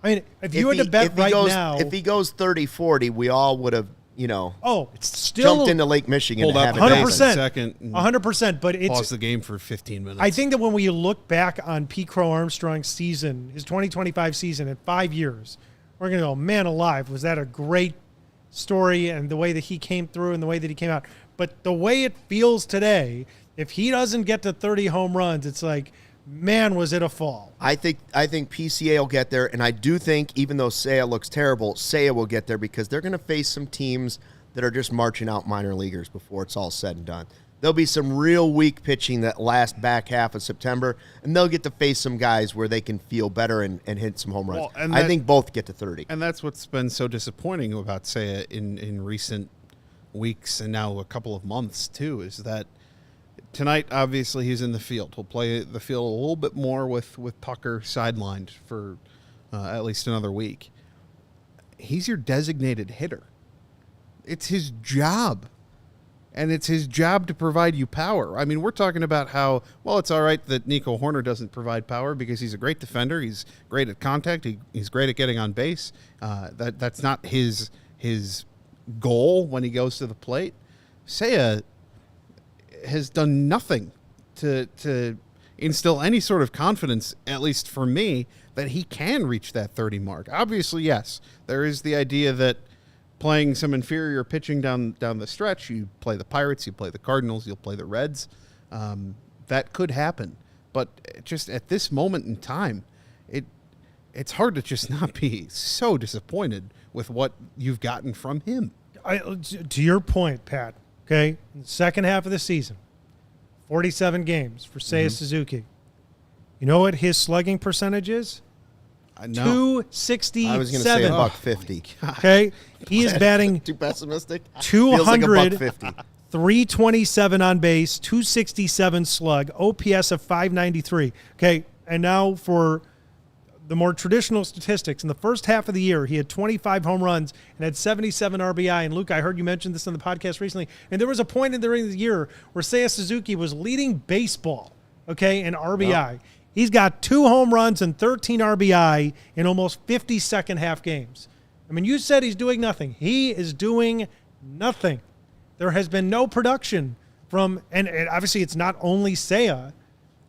I mean, if you had to bet right now. If he goes 30-40, we all would have, it's still jumped into Lake Michigan. Hold up 100%. Second. 100%. But it's pause the game for 15 minutes. I think that when we look back on Pete Crow Armstrong's season, his 2025 season in 5 years, we're going to go, man alive, was that a great story, and the way that he came through and the way that he came out. But the way it feels today, if he doesn't get to 30 home runs, it's like, man, was it a fall. I think PCA will get there, and I do think, even though Seiya looks terrible, Seiya will get there because they're going to face some teams that are just marching out minor leaguers before it's all said and done. There'll be some real weak pitching that last back half of September, and they'll get to face some guys where they can feel better and hit some home runs. Well, I think both get to 30. And that's what's been so disappointing about Seiya in recent weeks and now a couple of months, too, is that tonight, obviously, he's in the field. He'll play the field a little bit more with Tucker sidelined for at least another week. He's your designated hitter. It's his job. And it's his job to provide you power. I mean, we're talking about how, well, it's all right that Nico Hoerner doesn't provide power because he's a great defender. He's great at contact. He's great at getting on base. That's not his goal when he goes to the plate. Seiya has done nothing to instill any sort of confidence, at least for me, that he can reach that 30 mark. Obviously, yes, there is the idea that playing some inferior pitching down the stretch, you play the Pirates, you play the Cardinals, you'll play the Reds. That could happen. But just at this moment in time, it's hard to just not be so disappointed with what you've gotten from him. To your point, Pat, okay, in the second half of the season, 47 games for Seiya Suzuki. You know what his slugging percentage is? 267. I was going to say $150. Okay, he is batting Too pessimistic. 200, Feels like $150. 327 on base, 267 slug, OPS of 593. Okay, and now for the more traditional statistics, in the first half of the year, he had 25 home runs and had 77 RBI. And Luke, I heard you mention this on the podcast recently, and there was a point during the year where Seiya Suzuki was leading baseball, okay, in RBI. Wow. He's got 2 home runs and 13 RBI in almost 50 second half games. I mean, you said he's doing nothing. He is doing nothing. There has been no production from, and obviously it's not only Seiya.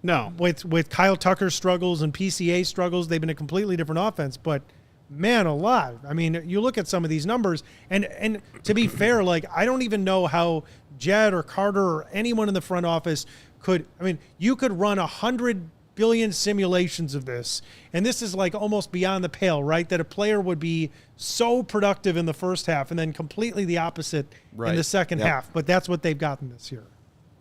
No. With Kyle Tucker's struggles and PCA struggles, they've been a completely different offense. But, man alive, I mean, you look at some of these numbers, and to be fair, like, I don't even know how Jed or Carter or anyone in the front office could, I mean, you could run 100 billion simulations of this, and this is like almost beyond the pale, right? That a player would be so productive in the first half and then completely the opposite in the second half. But that's what they've gotten this year.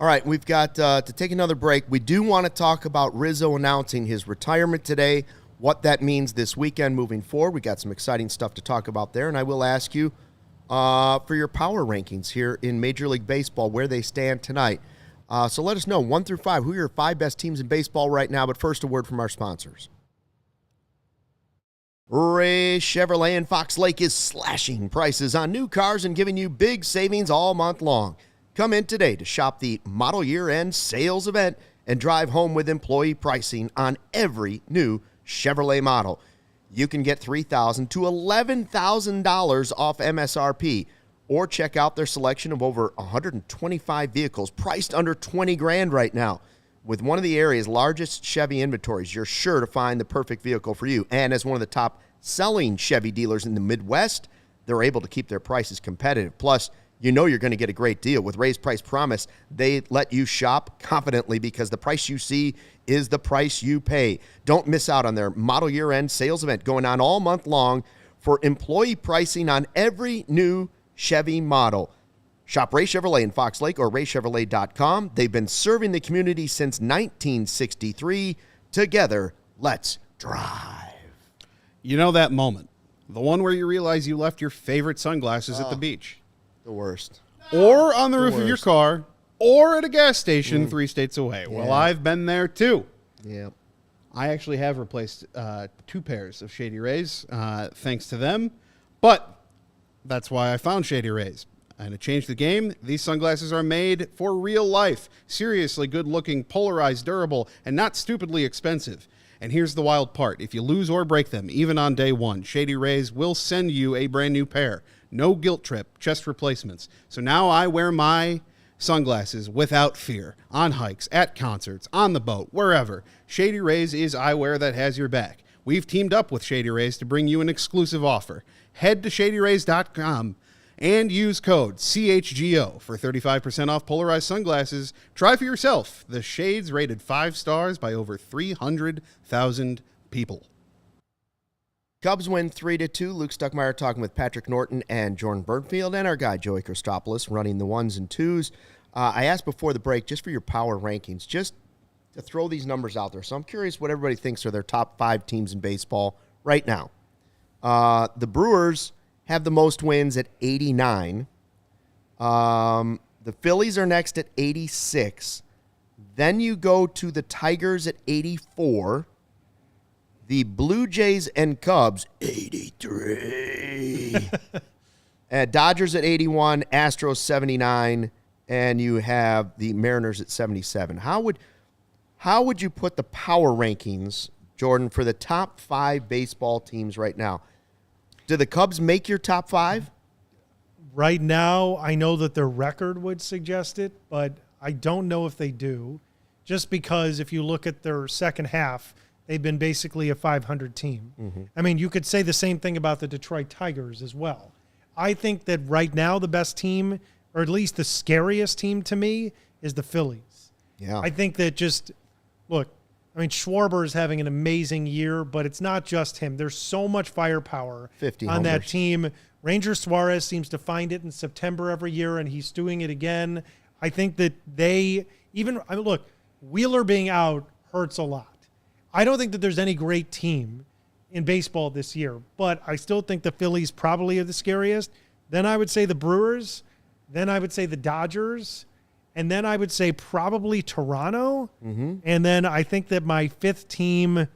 All right, we've got to take another break. We do want to talk about Rizzo announcing his retirement today, what that means this weekend moving forward. We got some exciting stuff to talk about there, and I will ask you, for your power rankings here in Major League Baseball, where they stand tonight. So let us know, 1 through 5, who are your 5 best teams in baseball right now. But first, a word from our sponsors. Ray Chevrolet in Fox Lake is slashing prices on new cars and giving you big savings all month long. Come in today to shop the model year-end sales event and drive home with employee pricing on every new Chevrolet model. You can get $3,000 to $11,000 off MSRP, or check out their selection of over 125 vehicles priced under $20,000 right now. With one of the area's largest Chevy inventories, you're sure to find the perfect vehicle for you. And as one of the top selling Chevy dealers in the Midwest, they're able to keep their prices competitive. Plus, you know you're going to get a great deal. With Ray's Price Promise, they let you shop confidently because the price you see is the price you pay. Don't miss out on their model year-end sales event going on all month long for employee pricing on every new Chevy model. Shop Ray Chevrolet in Fox Lake or raychevrolet.com. They've been serving the community since 1963. Together, let's drive. You know that moment, the one where you realize you left your favorite sunglasses at the beach. The worst. Or on the roof of your car, or at a gas station 3 states away. Yeah. Well, I've been there too. Yeah. I actually have replaced 2 pairs of Shady Rays, thanks to them. But that's why I found Shady Rays. And to change the game, these sunglasses are made for real life. Seriously good-looking, polarized, durable, and not stupidly expensive. And here's the wild part. If you lose or break them, even on day 1, Shady Rays will send you a brand new pair. No guilt trip, just replacements. So now I wear my sunglasses without fear. On hikes, at concerts, on the boat, wherever. Shady Rays is eyewear that has your back. We've teamed up with Shady Rays to bring you an exclusive offer. Head to shadyrays.com and use code CHGO for 35% off polarized sunglasses. Try for yourself. The shades rated 5 stars by over 300,000 people. Cubs win 3-2. Luke Stuckmeyer talking with Patrick Norton and Jordan Bernfield, and our guy Joey Christopoulos running the 1s and 2s. I asked before the break, just for your power rankings, just to throw these numbers out there. So I'm curious what everybody thinks are their top 5 teams in baseball right now. The Brewers have the most wins at 89. The Phillies are next at 86. Then you go to the Tigers at 84. The Blue Jays and Cubs, 83. Dodgers at 81, Astros 79, and you have the Mariners at 77. How would you put the power rankings, Jordan, for the top 5 baseball teams right now? Do the Cubs make your top 5? Right now, I know that their record would suggest it, but I don't know if they do. Just because if you look at their second half, they've been basically a 500 team. Mm-hmm. I mean, you could say the same thing about the Detroit Tigers as well. I think that right now the best team, or at least the scariest team to me, is the Phillies. Yeah. I think that Schwarber is having an amazing year, but it's not just him. There's so much firepower 50 on homers. that team. Ranger Suarez seems to find it in September every year, and he's doing it again. I think that Wheeler being out hurts a lot. I don't think that there's any great team in baseball this year, but I still think the Phillies probably are the scariest. Then I would say the Brewers. Then I would say the Dodgers. And then I would say probably Toronto. Mm-hmm. And then I think that my 5th team,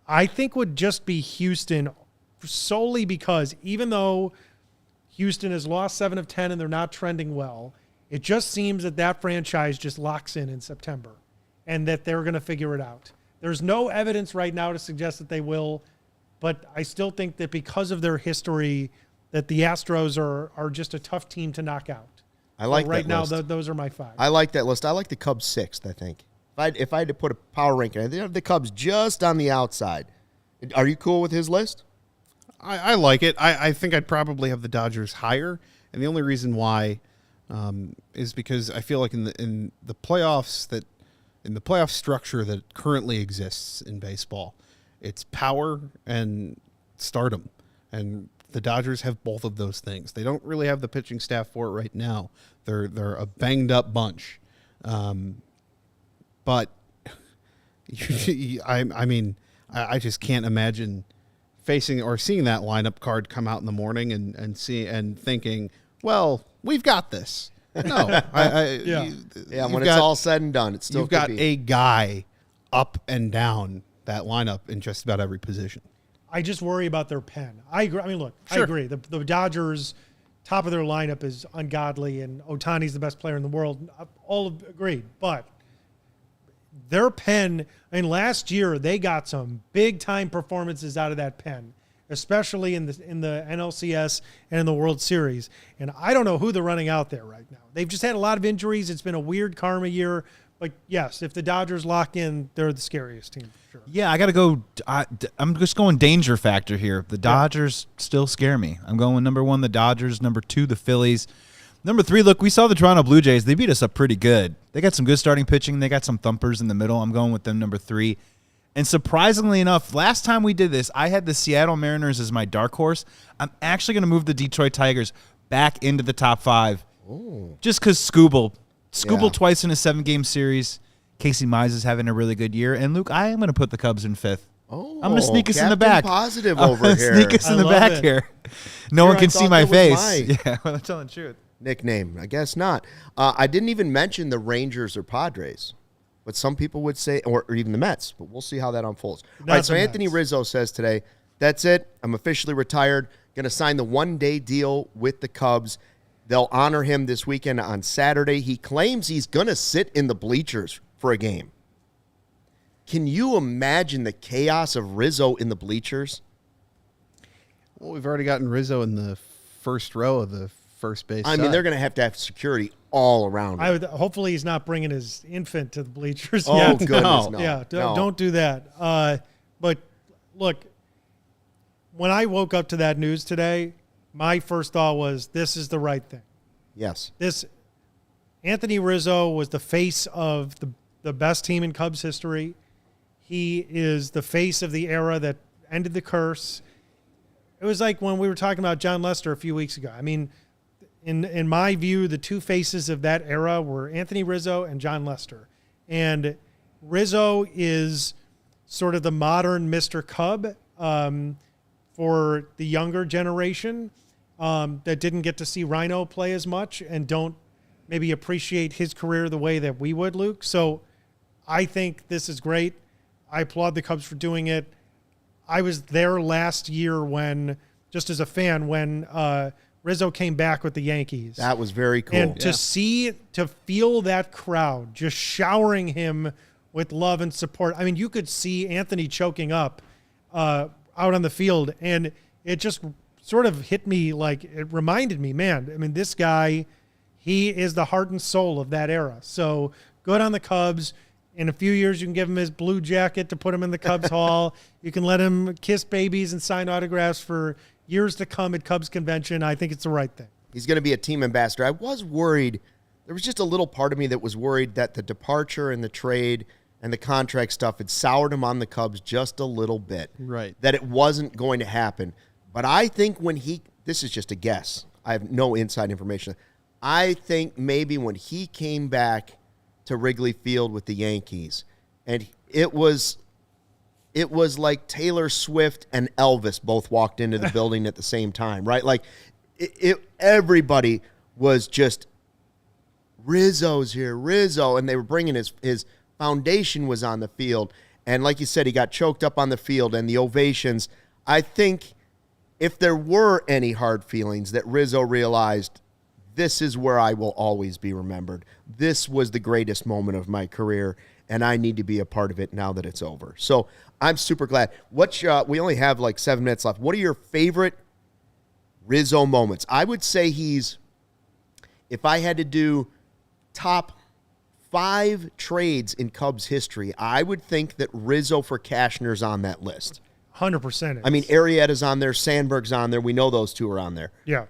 I think would just be Houston, solely because even though Houston has lost 7 of 10 and they're not trending well, it just seems that franchise just locks in September and that they're going to figure it out. There's no evidence right now to suggest that they will, but I still think that because of their history that the Astros are just a tough team to knock out. I like right that now. list. Those are my 5. I like that list. I like the Cubs 6th, I think. If I had to put a power ranking, I think I have the Cubs just on the outside. Are you cool with his list? I like it. I think I'd probably have the Dodgers higher, and the only reason why is because I feel like in the playoffs in the playoff structure that currently exists in baseball, it's power and stardom, and the Dodgers have both of those things. They don't really have the pitching staff for it right now. They're a banged up bunch, but I just can't imagine facing or seeing that lineup card come out in the morning and thinking, well, we've got this. No, when it's all said and done, it's still you've got a guy up and down that lineup in just about every position. I just worry about their pen. I agree. I mean, look, Sure. I agree. The Dodgers, top of their lineup is ungodly, and Ohtani's the best player in the world. All agreed. But their pen, I mean, last year they got some big-time performances out of that pen, especially in the NLCS and in the World Series. And I don't know who they're running out there right now. They've just had a lot of injuries. It's been a weird karma year. But, yes, if the Dodgers lock in, they're the scariest team for sure. Yeah, I got to go. I'm just going danger factor here. The Dodgers still scare me. I'm going number 1, the Dodgers. Number 2, the Phillies. Number 3, look, we saw the Toronto Blue Jays. They beat us up pretty good. They got some good starting pitching. They got some thumpers in the middle. I'm going with them, number 3. And surprisingly enough, last time we did this, I had the Seattle Mariners as my dark horse. I'm actually going to move the Detroit Tigers back into the top 5. Ooh. Just because Scooble twice in a 7-game series. Casey Mize is having a really good year. And, Luke, I am going to put the Cubs in 5th. Oh, I'm going to sneak us in the back. Positive over here. Sneak us in the back here. No one can see my face. Yeah, well, I'm telling the truth. Nickname, I guess not. I didn't even mention the Rangers or Padres, but some people would say, or even the Mets, but we'll see how that unfolds. All right, so Anthony Rizzo says today, that's it. I'm officially retired. Going to sign the one-day deal with the Cubs. They'll honor him this weekend on Saturday. He claims he's going to sit in the bleachers for a game. Can you imagine the chaos of Rizzo in the bleachers? Well, we've already gotten Rizzo in the first row of the first base. I mean, they're going to have security all around him. Hopefully he's not bringing his infant to the bleachers Oh, yet. goodness, no. Yeah, No. don't do that. But, look, when I woke up to that news today, my first thought was, this is the right thing. Yes. Anthony Rizzo was the face of the best team in Cubs history. He is the face of the era that ended the curse. It was like when we were talking about John Lester a few weeks ago. I mean, in my view, the two faces of that era were Anthony Rizzo and John Lester. And Rizzo is sort of the modern Mr. Cub for the younger generation that didn't get to see Rhino play as much and don't maybe appreciate his career the way that we would, Luke. So I think this is great. I applaud the Cubs for doing it. I was there last year when, just as a fan, when Rizzo came back with the Yankees. That was very cool. And to feel that crowd just showering him with love and support. I mean, you could see Anthony choking up out on the field, and it just sort of hit me like, it reminded me, man, I mean, this guy, he is the heart and soul of that era. So good on the Cubs. In a few years, you can give him his blue jacket to put him in the Cubs Hall. You can let him kiss babies and sign autographs for years to come at Cubs convention. I think it's the right thing. He's going to be a team ambassador. I was worried. There was just a little part of me that was worried that the departure and the trade and the contract stuff had soured him on the Cubs just a little bit. Right. That it wasn't going to happen. But I think this is just a guess. I have no inside information. I think maybe when he came back to Wrigley Field with the Yankees, and it was like Taylor Swift and Elvis both walked into the building at the same time, right? Like everybody was just, Rizzo's here, Rizzo, and they were bringing his foundation was on the field, and like you said, he got choked up on the field, and the ovations. I think if there were any hard feelings, that Rizzo realized, this is where I will always be remembered. This was the greatest moment of my career, and I need to be a part of it now that it's over. So I'm super glad. We only have like 7 minutes left. What are your favorite Rizzo moments? I would say if I had to do top 5 trades in Cubs history, I would think that Rizzo for Cashner's on that list. 100%. I mean, Arrieta's on there, Sandberg's on there. We know those two are on there. Yeah.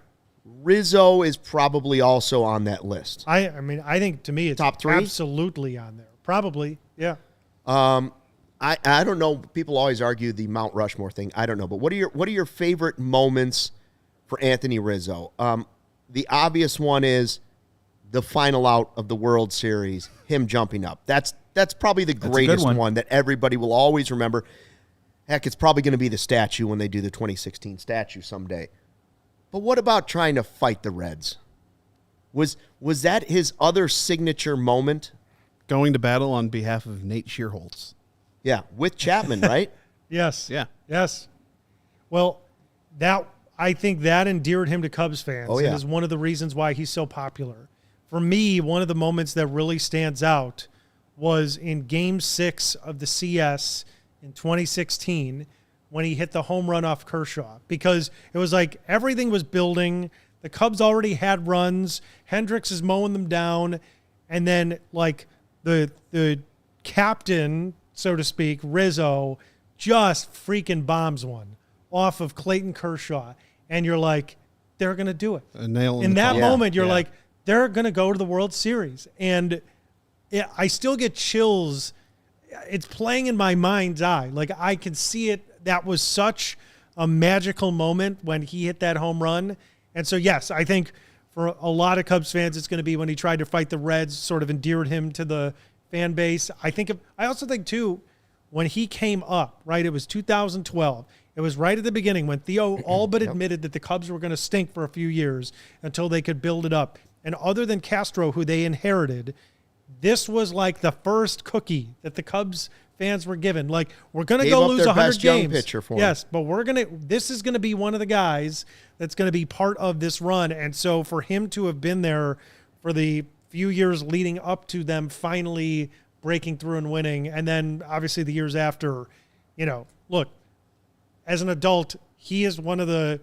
Rizzo is probably also on that list. I mean, I think to me it's top 3? Absolutely on there. Probably, yeah. I don't know. People always argue the Mount Rushmore thing. I don't know, but what are your favorite moments for Anthony Rizzo? The obvious one is the final out of the World Series, him jumping up. That's probably the greatest one that everybody will always remember. Heck, it's probably going to be the statue when they do the 2016 statue someday. But what about trying to fight the Reds? Was that his other signature moment? Going to battle on behalf of Nate Shearholtz. Yeah, with Chapman, right? Yes. Yeah. Yes. Well, I think that endeared him to Cubs fans. Oh, yeah. And is one of the reasons why he's so popular. For me, one of the moments that really stands out was in Game 6 of the CS in 2016 when he hit the home run off Kershaw, because it was like everything was building. The Cubs already had runs. Hendricks is mowing them down. And then, like, the captain, so to speak, Rizzo, just freaking bombs one off of Clayton Kershaw. And you're like, they're going to do it. A nail in that moment, you're Yeah. like, they're going to go to the World Series. And I still get chills. It's playing in my mind's eye. Like, I can see it. That was such a magical moment when he hit that home run. And so, yes, I think for a lot of Cubs fans, it's going to be when he tried to fight the Reds, sort of endeared him to the fan base. I also think, too, when he came up, right, it was 2012. It was right at the beginning when Theo all but admitted that the Cubs were going to stink for a few years until they could build it up. And other than Castro, who they inherited, this was like the first cookie that the Cubs fans were given. Like, we're going to go lose 100 games. Pitcher for yes, but this is going to be one of the guys that's going to be part of this run. And so for him to have been there for the few years leading up to them finally breaking through and winning, and then obviously the years after, look, as an adult, he is one of the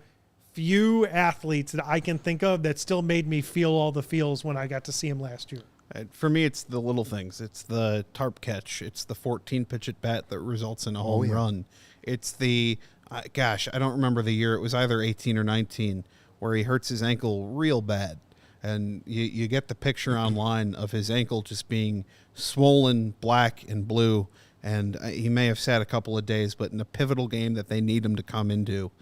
few athletes that I can think of that still made me feel all the feels when I got to see him last year. For me, it's the little things. It's the tarp catch. It's the 14 pitch at bat that results in a home run. It's the, I don't remember the year. It was either 18 or 19 where he hurts his ankle real bad. And you get the picture online of his ankle just being swollen, black and blue. And he may have sat a couple of days, but in a pivotal game that they need him to come into,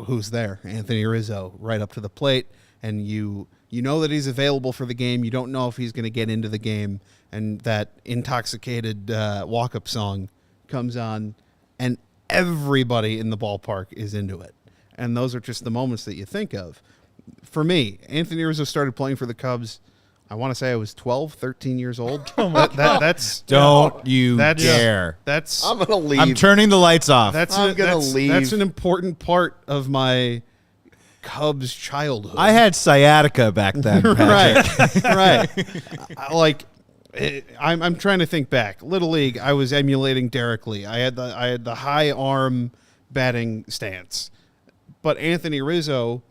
who's there? Anthony Rizzo, right up to the plate. And you know that he's available for the game. You don't know if he's going to get into the game. And that intoxicated walk-up song comes on, and everybody in the ballpark is into it. And those are just the moments that you think of. For me, Anthony Rizzo started playing for the Cubs, I want to say I was 12, 13 years old. Don't you dare. I'm going to leave. I'm turning the lights off. I'm going to leave. That's an important part of my Cubs childhood. I had sciatica back then. Right. I'm trying to think back. Little League, I was emulating Derek Lee. I had the high arm batting stance. But Anthony Rizzo,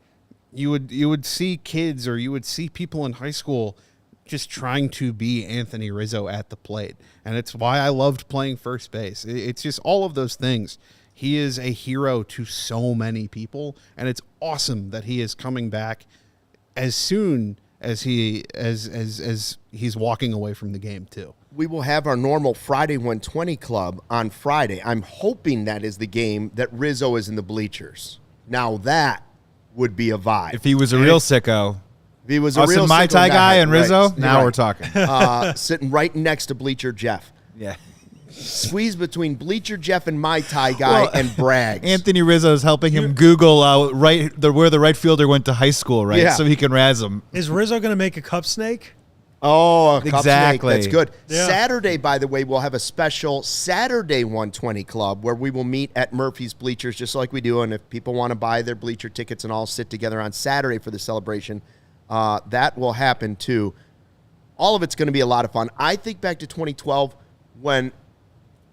you would see kids or you would see people in high school just trying to be Anthony Rizzo at the plate. And it's why I loved playing first base. It's just all of those things. He is a hero to so many people, and it's awesome that he is coming back as soon as he's walking away from the game too. We will have our normal Friday 120 club on Friday. I'm hoping that is the game that Rizzo is in the bleachers. Now that would be a vibe. If he was a real sicko. If he was a real Mai Tai guy and Rizzo, right, now right. we're talking. Sitting right next to Bleacher Jeff. Yeah. Squeeze between Bleacher Jeff and Mai Tai guy and Braggs. Anthony Rizzo is helping him Google where the right fielder went to high school, right? Yeah. So he can razz him. Is Rizzo going to make a cup snake? Oh, a cup Exactly. snake. That's good. Yeah. Saturday, by the way, we'll have a special Saturday 120 club where we will meet at Murphy's Bleachers just like we do. And if people want to buy their bleacher tickets and all sit together on Saturday for the celebration, that will happen too. All of it's going to be a lot of fun. I think back to 2012 when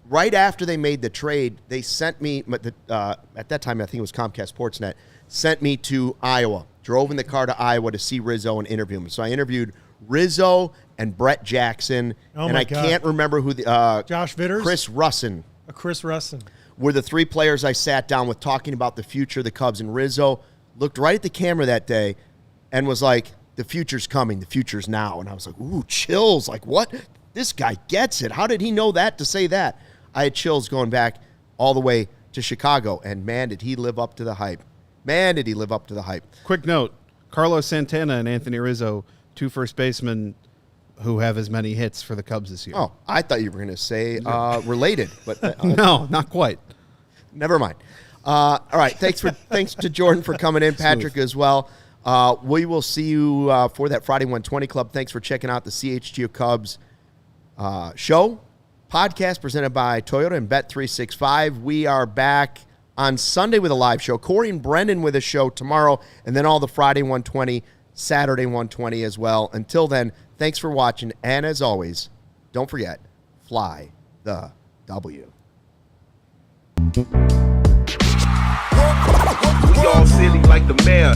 right after they made the trade, they sent me, at that time I think it was Comcast Sportsnet, sent me to Iowa, drove in the car to Iowa to see Rizzo and interview him. So I interviewed Rizzo and Brett Jackson, and I can't remember who the Josh Vitters? Chris Russin. Chris Russin. Were the three players I sat down with talking about the future of the Cubs. And Rizzo looked right at the camera that day and was like, the future's coming, the future's now. And I was like, ooh, chills. Like, what? This guy gets it. How did he know that to say that? I had chills going back all the way to Chicago, and man, did he live up to the hype. Man, did he live up to the hype. Quick note, Carlos Santana and Anthony Rizzo, two first basemen who have as many hits for the Cubs this year. Oh, I thought you were going to say related. But no, not quite. Never mind. All right. Thanks to Jordan for coming in, Patrick as well. We will see you for that Friday 120 Club. Thanks for checking out the CHGO Cubs show podcast presented by Toyota and Bet365. We are back on Sunday with a live show. Corey and Brendan with a show tomorrow, and then all the Friday 120, Saturday 120 as well. Until then, thanks for watching, and as always, don't forget, fly the W. We all silly like the mayor.